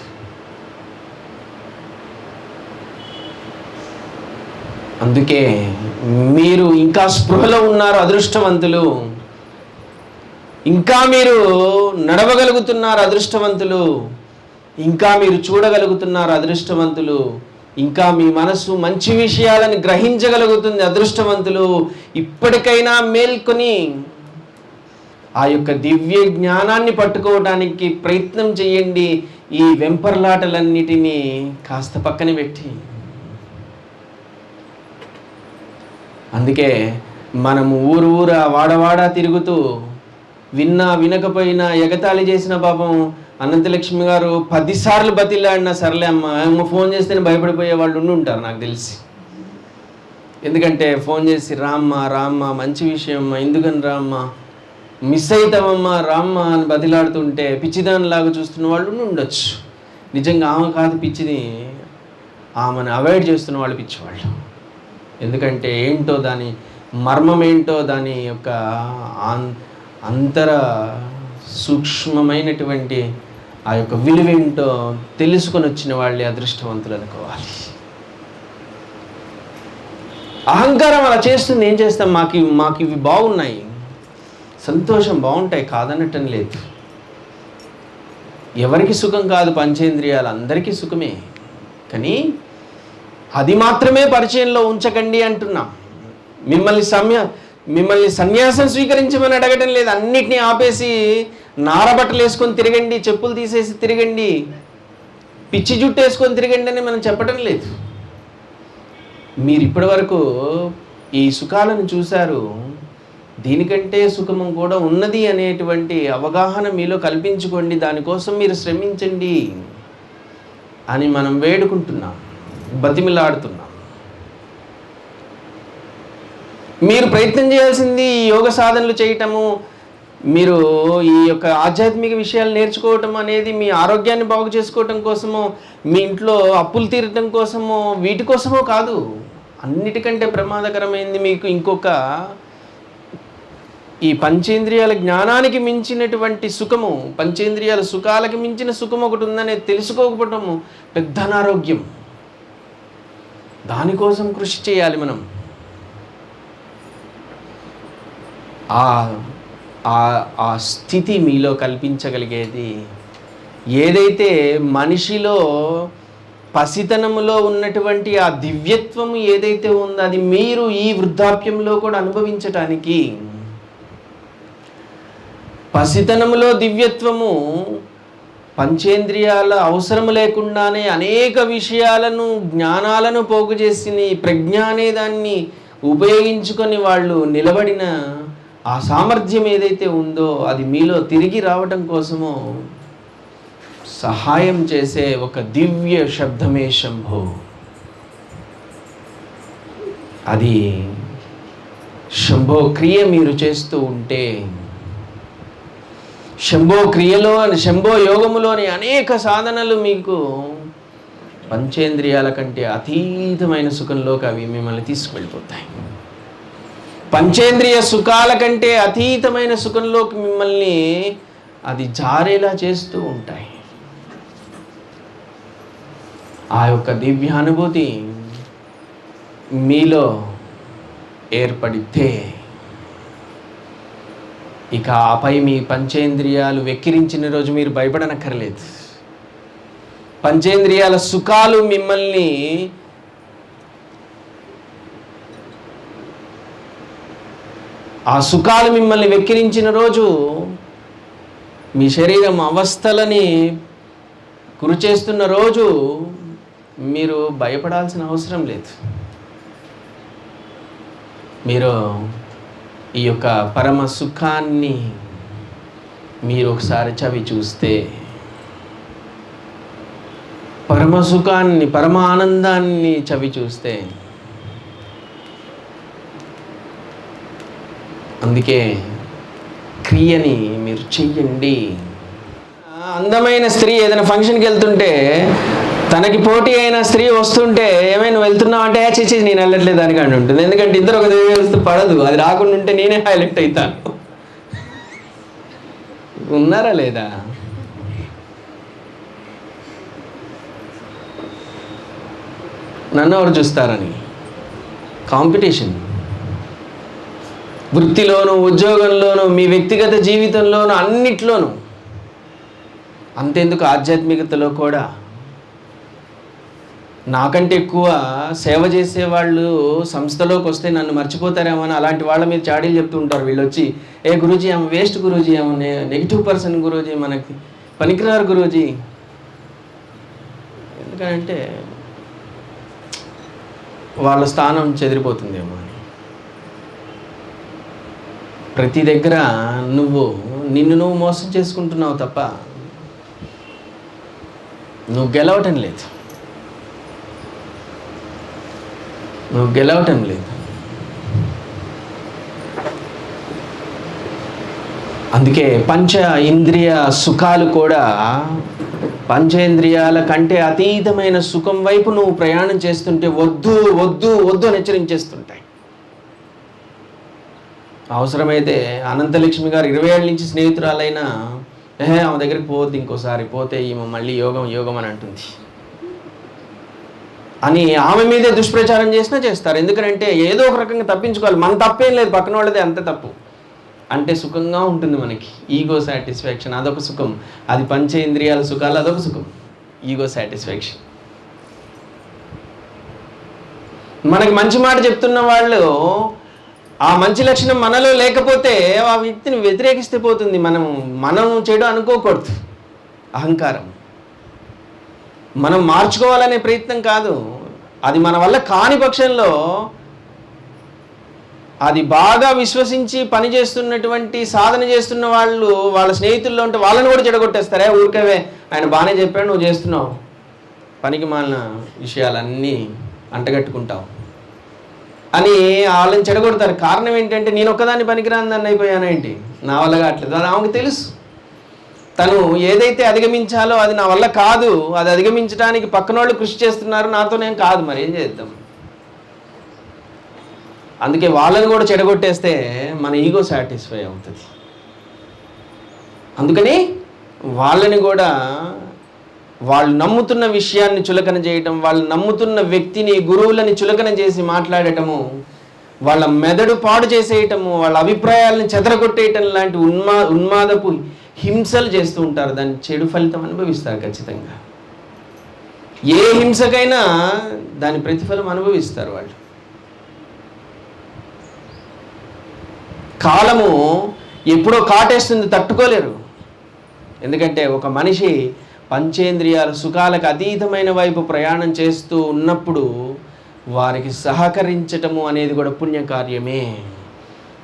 అందుకే మీరు ఇంకా స్పృహలో ఉన్నారు, అదృష్టవంతులు. ఇంకా మీరు నడవగలుగుతున్నారు, అదృష్టవంతులు. ఇంకా మీరు చూడగలుగుతున్నారు, అదృష్టవంతులు. ఇంకా మీ మనసు మంచి విషయాలను గ్రహించగలుగుతుంది, అదృష్టవంతులు. ఇప్పటికైనా మేల్కొని ఆ యొక్క దివ్య జ్ఞానాన్ని పట్టుకోవడానికి ప్రయత్నం చేయండి. ఈ వెంపర్లాటలన్నిటినీ కాస్త పక్కన పెట్టి. అందుకే మనము ఊరా వాడవాడ తిరుగుతూ విన్నా వినకపోయినా ఎగతాళి చేసిన పాపం అనంతలక్ష్మి గారు 10 సార్లు బతిలాడినా సర్లే అమ్మ ఫోన్ చేస్తేనే భయపడిపోయే వాళ్ళు ఉంటారు నాకు తెలిసి. ఎందుకంటే ఫోన్ చేసి రామ్మ మంచి విషయం ఎందుకని రామ్మ, మిస్ అవుతామమ్మా రామ్మ అని బతిలాడుతుంటే పిచ్చిదానిలాగా చూస్తున్న వాళ్ళు ఉండొచ్చు. నిజంగా ఆమె కాదు పిచ్చిది, ఆమెను అవాయిడ్ చేస్తున్న వాళ్ళు పిచ్చివాళ్ళు. ఎందుకంటే ఏంటో దాని మర్మం ఏంటో, దాని యొక్క అంతర సూక్ష్మమైనటువంటి ఆ యొక్క విలువేంటో తెలుసుకొని వచ్చిన వాళ్ళే అదృష్టవంతులు అనుకోవాలి. అహంకారం అలా చేస్తుంది. ఏం చేస్తాం, మాకు ఇవి బాగున్నాయి, సంతోషం బాగుంటాయి, కాదనటం లేదు. ఎవరికి సుఖం కాదు, పంచేంద్రియాలు అందరికీ సుఖమే. కానీ అది మాత్రమే పరిచయంలో ఉంచకండి అంటున్నాం. మిమ్మల్ని సన్యాసం స్వీకరించమని అడగటం లేదు. అన్నిటినీ ఆపేసి నారబట్టలు వేసుకొని తిరగండి, చెప్పులు తీసేసి తిరగండి, పిచ్చి జుట్టు వేసుకొని తిరగండి అని మనం చెప్పడం లేదు. మీరు ఇప్పటి వరకు ఈ సుఖాలను చూశారు, దీనికంటే సుఖము కూడా ఉన్నది అనేటువంటి అవగాహన మీలో కల్పించుకోండి. దానికోసం మీరు శ్రమించండి అని మనం వేడుకుంటున్నాం, బతిమిలాడుతున్నాం. మీరు ప్రయత్నం చేయాల్సింది ఈ యోగ సాధనలు చేయటము, మీరు ఈ యొక్క ఆధ్యాత్మిక విషయాలు నేర్చుకోవటం అనేది మీ ఆరోగ్యాన్ని బాగు చేసుకోవటం కోసమో, మీ ఇంట్లో అప్పులు తీరటం కోసమో, వీటి కోసమో కాదు. అన్నిటికంటే ప్రమాదకరమైంది మీకు ఇంకొక ఈ పంచేంద్రియాల జ్ఞానానికి మించినటువంటి సుఖము, పంచేంద్రియాల సుఖాలకి మించిన సుఖం ఒకటి ఉందనే తెలుసుకోకపోవటము పెద్ద అనారోగ్యం. దానికోసం కృషి చేయాలి మనం. ఆ స్థితి మీలో కల్పించగలిగేది ఏదైతే మనిషిలో పసితనములో ఉన్నటువంటి ఆ దివ్యత్వము ఏదైతే ఉందో అది మీరు ఈ వృద్ధాప్యంలో కూడా అనుభవించటానికి, పసితనములో దివ్యత్వము పంచేంద్రియాల అవసరం లేకుండానే అనేక విషయాలను జ్ఞానాలను పోగు చేసి ప్రజ్ఞ అనే దాన్ని ఉపయోగించుకొని వాళ్ళు నిలబడిన ఆ సామర్థ్యం ఏదైతే ఉందో అది మీలో తిరిగి రావటం కోసమో సహాయం చేసే ఒక దివ్య శబ్దమే శంభో. అది శంభో క్రియ మీరు చేస్తూ ఉంటే, శంభో క్రియలో శంభో యోగములోని అనేక సాధనలు మీకు పంచేంద్రియాల కంటే అతీతమైన సుఖంలోకి అవి మిమ్మల్ని తీసుకువెళ్ళిపోతాయి. పంచేంద్రియ సుఖాల కంటే అతీతమైన సుఖంలోకి మిమ్మల్ని అది జారేలా చేస్తూ ఉంటాయి. ఆ యొక్క దివ్యానుభూతి మీలో ఏర్పడితే ఇక ఆపై మీ పంచేంద్రియాలు వెక్కిరించిన రోజు మీరు భయపడనక్కర్లేదు. పంచేంద్రియాల సుఖాలు మిమ్మల్ని వెక్కిరించిన రోజు మీ శరీరం అవస్థలని గురి చేస్తున్న రోజు మీరు భయపడాల్సిన అవసరం లేదు. మీరు ఈ యొక్క పరమ సుఖాన్ని మీరు ఒకసారి చవి చూస్తే, పరమ సుఖాన్ని, పరమ ఆనందాన్ని చవి చూస్తే, అందుకే క్రియని మీరు చెయ్యండి. అందమైన స్త్రీ ఏదైనా ఫంక్షన్కి వెళ్తుంటే తనకి పోటీ అయిన స్త్రీ వస్తుంటే ఏమైనా వెళ్తున్నావు అంటే చేసి నేను వెళ్ళట్లేదు దానికి అని ఉంటుంది. ఎందుకంటే ఇద్దరు ఒక దగ్గర వస్తే పడదు, అది రాకుండా ఉంటే నేనే హైలైట్ అవుతాను. ఉన్నారా లేదా? నన్ను ఎవరు చూస్తారని కాంపిటీషన్. వృత్తిలోనూ, ఉద్యోగంలోనూ, మీ వ్యక్తిగత జీవితంలోనూ, అన్నిట్లోనూ. అంతేందుకు ఆధ్యాత్మికతలో కూడా నాకంటే ఎక్కువ సేవ చేసేవాళ్ళు సంస్థలోకి వస్తే నన్ను మర్చిపోతారేమో అని అలాంటి వాళ్ళ మీద చాడీలు చెప్తూ ఉంటారు. వీళ్ళు వచ్చి, ఏ గురూజీ ఆమె వేస్ట్ గురూజీ, ఆమె నెగిటివ్ పర్సన్ గురూజీ, మనకి పనికిరారు గురూజీ. ఎందుకంటే వాళ్ళ స్థానం చెదిరిపోతుందేమో అని. ప్రతి దగ్గర నిన్ను నువ్వు మోసం చేసుకుంటున్నావు తప్ప నువ్వు గెలవటం లేదు. అందుకే పంచ ఇంద్రియ సుఖాలు కూడా పంచేంద్రియాల కంటే అతీతమైన సుఖం వైపు నువ్వు ప్రయాణం చేస్తుంటే వద్దు వద్దు వద్దు అని హెచ్చరించేస్తుంటాయి. అవసరమైతే అనంతలక్ష్మి గారు 20 ఏళ్ళ నుంచి స్నేహితురాలైనా ఆమె దగ్గరికి పోవద్దు, ఇంకోసారి పోతే ఈమె మళ్ళీ యోగం యోగం అని అంటుంది అని ఆమె మీదే దుష్ప్రచారం చేసినా చేస్తారు. ఎందుకంటే ఏదో ఒక రకంగా తప్పించుకోవాలి. మన తప్పేం లేదు, పక్కన వాళ్ళదే అంతే తప్పు. అంటే సుఖంగా ఉంటుంది మనకి. ఈగో సాటిస్ఫాక్షన్ అదొక సుఖం, అది పంచేంద్రియాల సుఖాలు అదొక సుఖం. Ego satisfaction. మనకి మంచి మాట చెప్తున్న వాళ్ళు ఆ మంచి లక్షణం మనలో లేకపోతే ఆ వ్యక్తిని వ్యతిరేకిస్తే పోతుంది. మనం చెడు అనుకోకూడదు. అహంకారం మనం మార్చుకోవాలనే ప్రయత్నం కాదు. అది మన వల్ల కాని పక్షంలో అది బాగా విశ్వసించి పని చేస్తున్నటువంటి సాధన చేస్తున్న వాళ్ళు వాళ్ళ స్నేహితుల్లో ఉంటే వాళ్ళని కూడా చెడగొట్టేస్తారే. ఊరికేవే ఆయన బాగానే చెప్పాడు, నువ్వు చేస్తున్నావు, పనికి మాలిన విషయాలన్నీ అంటగట్టుకుంటావు అని వాళ్ళని చెడగొడతారు. కారణం ఏంటంటే నేను ఒక్కదాన్ని పనికిరాందని అయిపోయానేంటి, నా వల్ల కావట్లేదు. అది ఆమెకు తెలుసు. తను ఏదైతే అధిగమించాలో అది నా వల్ల కాదు, అది అధిగమించడానికి పక్కన వాళ్ళు కృషి చేస్తున్నారు, నాతోనేం కాదు, మరి ఏం చేద్దాం. అందుకే వాళ్ళని కూడా చెడగొట్టేస్తే మన ఈగో సాటిస్ఫై అవుతుంది. అందుకని వాళ్ళని కూడా వాళ్ళు నమ్ముతున్న విషయాన్ని చులకన చేయటం, వాళ్ళు నమ్ముతున్న వ్యక్తిని, గురువులని చులకన చేసి మాట్లాడటము, వాళ్ళ మెదడు పాడు చేసేయటము, వాళ్ళ అభిప్రాయాలను చెదరగొట్టేయటం లాంటి ఉన్మాదపు హింసలు చేస్తూ ఉంటారు. దాని చెడు ఫలితం అనుభవిస్తారు ఖచ్చితంగా. ఏ హింసకైనా దాని ప్రతిఫలం అనుభవిస్తారు వాళ్ళు. కాలము ఎప్పుడో కాటేస్తుంది, తట్టుకోలేరు. ఎందుకంటే ఒక మనిషి పంచేంద్రియాల సుఖాలకు అతీతమైన వైపు ప్రయాణం చేస్తూ ఉన్నప్పుడు వారికి సహకరించటము అనేది కూడా పుణ్యకార్యమే.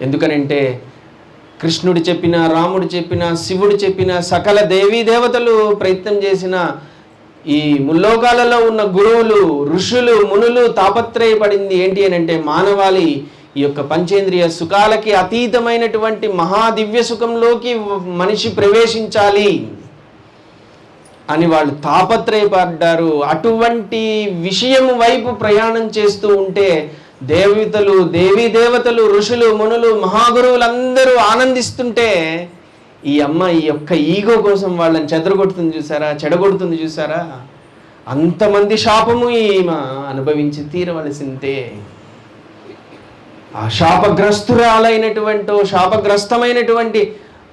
ఎందుకనంటే కృష్ణుడు చెప్పిన, రాముడు చెప్పిన, శివుడు చెప్పిన, సకల దేవీ దేవతలు ప్రయత్నం చేసిన, ఈ ముల్లోకాలలో ఉన్న గురువులు, ఋషులు, మునులు తాపత్రయపడింది ఏంటి అని అంటే మానవాళి ఈ యొక్క పంచేంద్రియ సుఖాలకి అతీతమైనటువంటి మహాదివ్య సుఖంలోకి మనిషి ప్రవేశించాలి అని వాళ్ళు తాపత్రయపడ్డారు. అటువంటి విషయం వైపు ప్రయాణం చేస్తూ ఉంటే దేవతలు, దేవీ దేవతలు, ఋషులు, మునులు, మహాగురువులందరూ ఆనందిస్తుంటే ఈ యొక్క ఈగో కోసం వాళ్ళని చెడగొడుతుంది చూసారా. అంతమంది శాపము ఈమె అనుభవించి తీరవలసిందే. ఆ శాపగ్రస్తమైనటువంటి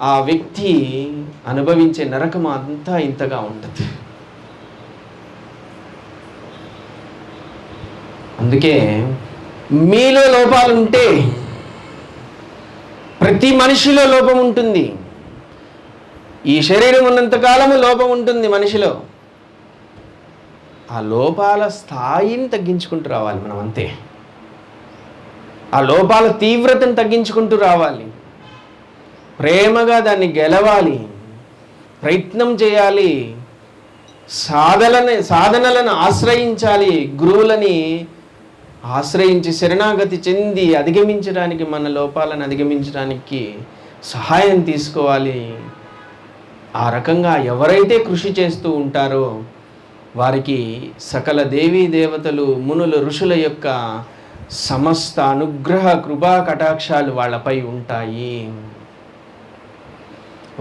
ఆ వ్యక్తి అనుభవించే నరకం అంతా ఇంతగా ఉంటుంది. అందుకే మీలో లోపాలుంటే, ప్రతి మనిషిలో లోపం ఉంటుంది. ఈ శరీరం ఉన్నంతకాలము లోపం ఉంటుంది మనిషిలో. ఆ లోపాల స్థాయిని తగ్గించుకుంటూ రావాలి మనం, అంతే. ఆ లోపాల తీవ్రతను తగ్గించుకుంటూ రావాలి, ప్రేమగా దాన్ని గెలవాలి, ప్రయత్నం చేయాలి, సాధనలను ఆశ్రయించాలి, గురువులని ఆశ్రయించి శరణాగతి చెంది అధిగమించడానికి, మన లోపాలను అధిగమించడానికి సహాయం తీసుకోవాలి. ఆ రకంగా ఎవరైతే కృషి చేస్తూ ఉంటారో వారికి సకల దేవీ దేవతలు, మునులు, ఋషుల యొక్క సమస్త అనుగ్రహ కృపా కటాక్షాలు వాళ్ళపై ఉంటాయి.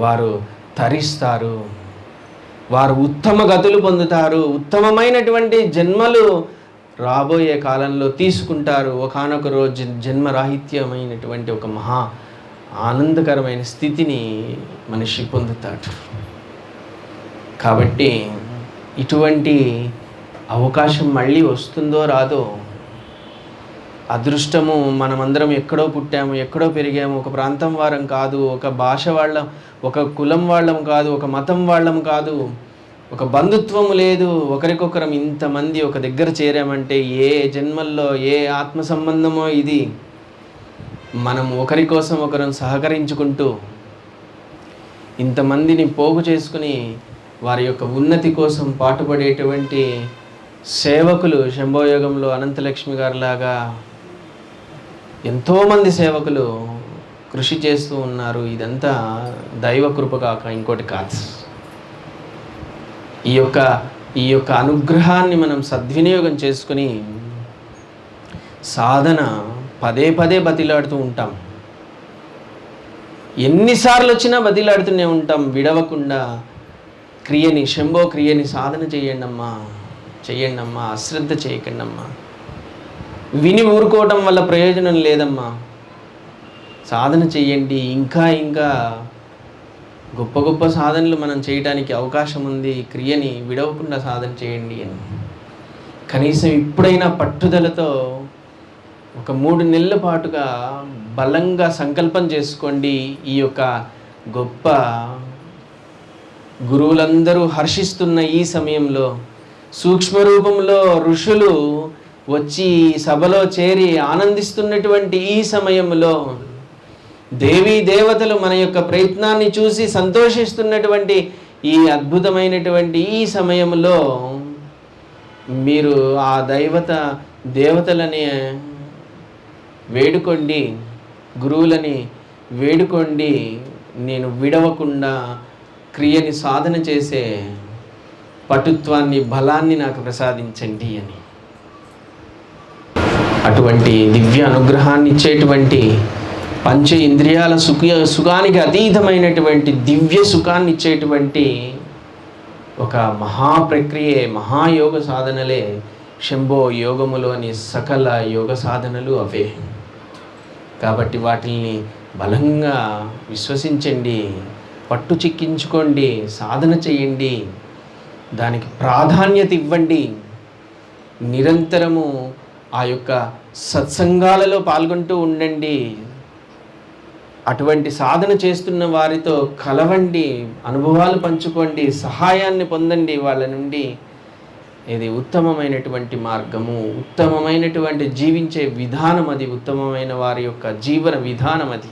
వారు తరిస్తారు, వారు ఉత్తమ గతులు పొందుతారు, ఉత్తమమైనటువంటి జన్మలు రాబోయే కాలంలో తీసుకుంటారు. ఒకానొక రోజు జన్మరాహిత్యమైనటువంటి ఒక మహా ఆనందకరమైన స్థితిని మనిషి పొందుతాడు. కాబట్టి ఇటువంటి అవకాశం మళ్ళీ వస్తుందో రాదో, అదృష్టము మనమందరం ఎక్కడో పుట్టాము, ఎక్కడో పెరిగాము, ఒక ప్రాంతం వారం కాదు, ఒక భాష వాళ్ళం, ఒక కులం వాళ్ళం కాదు, ఒక మతం వాళ్ళం కాదు, ఒక బంధుత్వము లేదు, ఒకరికొకరం ఇంతమంది ఒక దగ్గర చేరామంటే ఏ జన్మల్లో ఏ ఆత్మ సంబంధమో ఇది. మనం ఒకరి కోసం ఒకరం సహకరించుకుంటూ ఇంతమందిని పోగు చేసుకుని వారి యొక్క ఉన్నతి కోసం పాటుపడేటువంటి సేవకులు, శంభోయోగంలో అనంతలక్ష్మి గారిలాగా ఎంతోమంది సేవకులు కృషి చేస్తూ ఉన్నారు. ఇదంతా దైవ కృప కాక ఇంకోటి కాదు. ఈ యొక్క అనుగ్రహాన్ని మనం సద్వినియోగం చేసుకుని సాధన పదే పదే బతిలాడుతూ ఉంటాం. ఎన్నిసార్లు వచ్చినా బతిలాడుతూనే ఉంటాం, విడవకుండా. క్రియని, శంభో క్రియని సాధన చేయండమ్మా, అశ్రద్ధ చేయకండి అమ్మా. విని ఊరుకోవటం వల్ల ప్రయోజనం లేదమ్మా, సాధన చెయ్యండి. ఇంకా ఇంకా గొప్ప గొప్ప సాధనలు మనం చేయడానికి అవకాశం ఉంది. క్రియని విడవకుండా సాధన చేయండి అని కనీసం ఇప్పుడైనా పట్టుదలతో ఒక 3 నెలల పాటుగా బలంగా సంకల్పం చేసుకోండి. ఈ యొక్క గొప్ప గురువులందరూ హర్షిస్తున్న ఈ సమయంలో, సూక్ష్మ రూపంలో ఋషులు వచ్చి సభలో చేరి ఆనందిస్తున్నటువంటి ఈ సమయంలో, దేవీ దేవతలు మన యొక్క ప్రయత్నాన్ని చూసి సంతోషిస్తున్నటువంటి ఈ అద్భుతమైనటువంటి ఈ సమయంలో మీరు ఆ దేవతలని వేడుకోండి, గురువులని వేడుకోండి, నేను విడవకుండా క్రియని సాధన చేసే పటుత్వాన్ని, బలాన్ని నాకు ప్రసాదించండి అని. అటువంటి దివ్య అనుగ్రహాన్ని ఇచ్చేటువంటి, పంచ ఇంద్రియాల సుఖానికి అతీతమైనటువంటి దివ్య సుఖాన్ని ఇచ్చేటువంటి ఒక మహాప్రక్రియే, మహాయోగ సాధనలే శంభో యోగములోని సకల యోగ సాధనలు అవే. కాబట్టి వాటిని బలంగా విశ్వసించండి, పట్టు చిక్కించుకోండి, సాధన చేయండి, దానికి ప్రాధాన్యత ఇవ్వండి. నిరంతరము ఆ యొక్క సత్సంగాలలో పాల్గొంటూ ఉండండి. అటువంటి సాధన చేస్తున్న వారితో కలవండి, అనుభవాలు పంచుకోండి, సహాయాన్ని పొందండి వాళ్ళ నుండి. ఇది ఉత్తమమైనటువంటి మార్గము, ఉత్తమమైనటువంటి జీవించే విధానం అది, ఉత్తమమైన వారి యొక్క జీవన విధానం అది.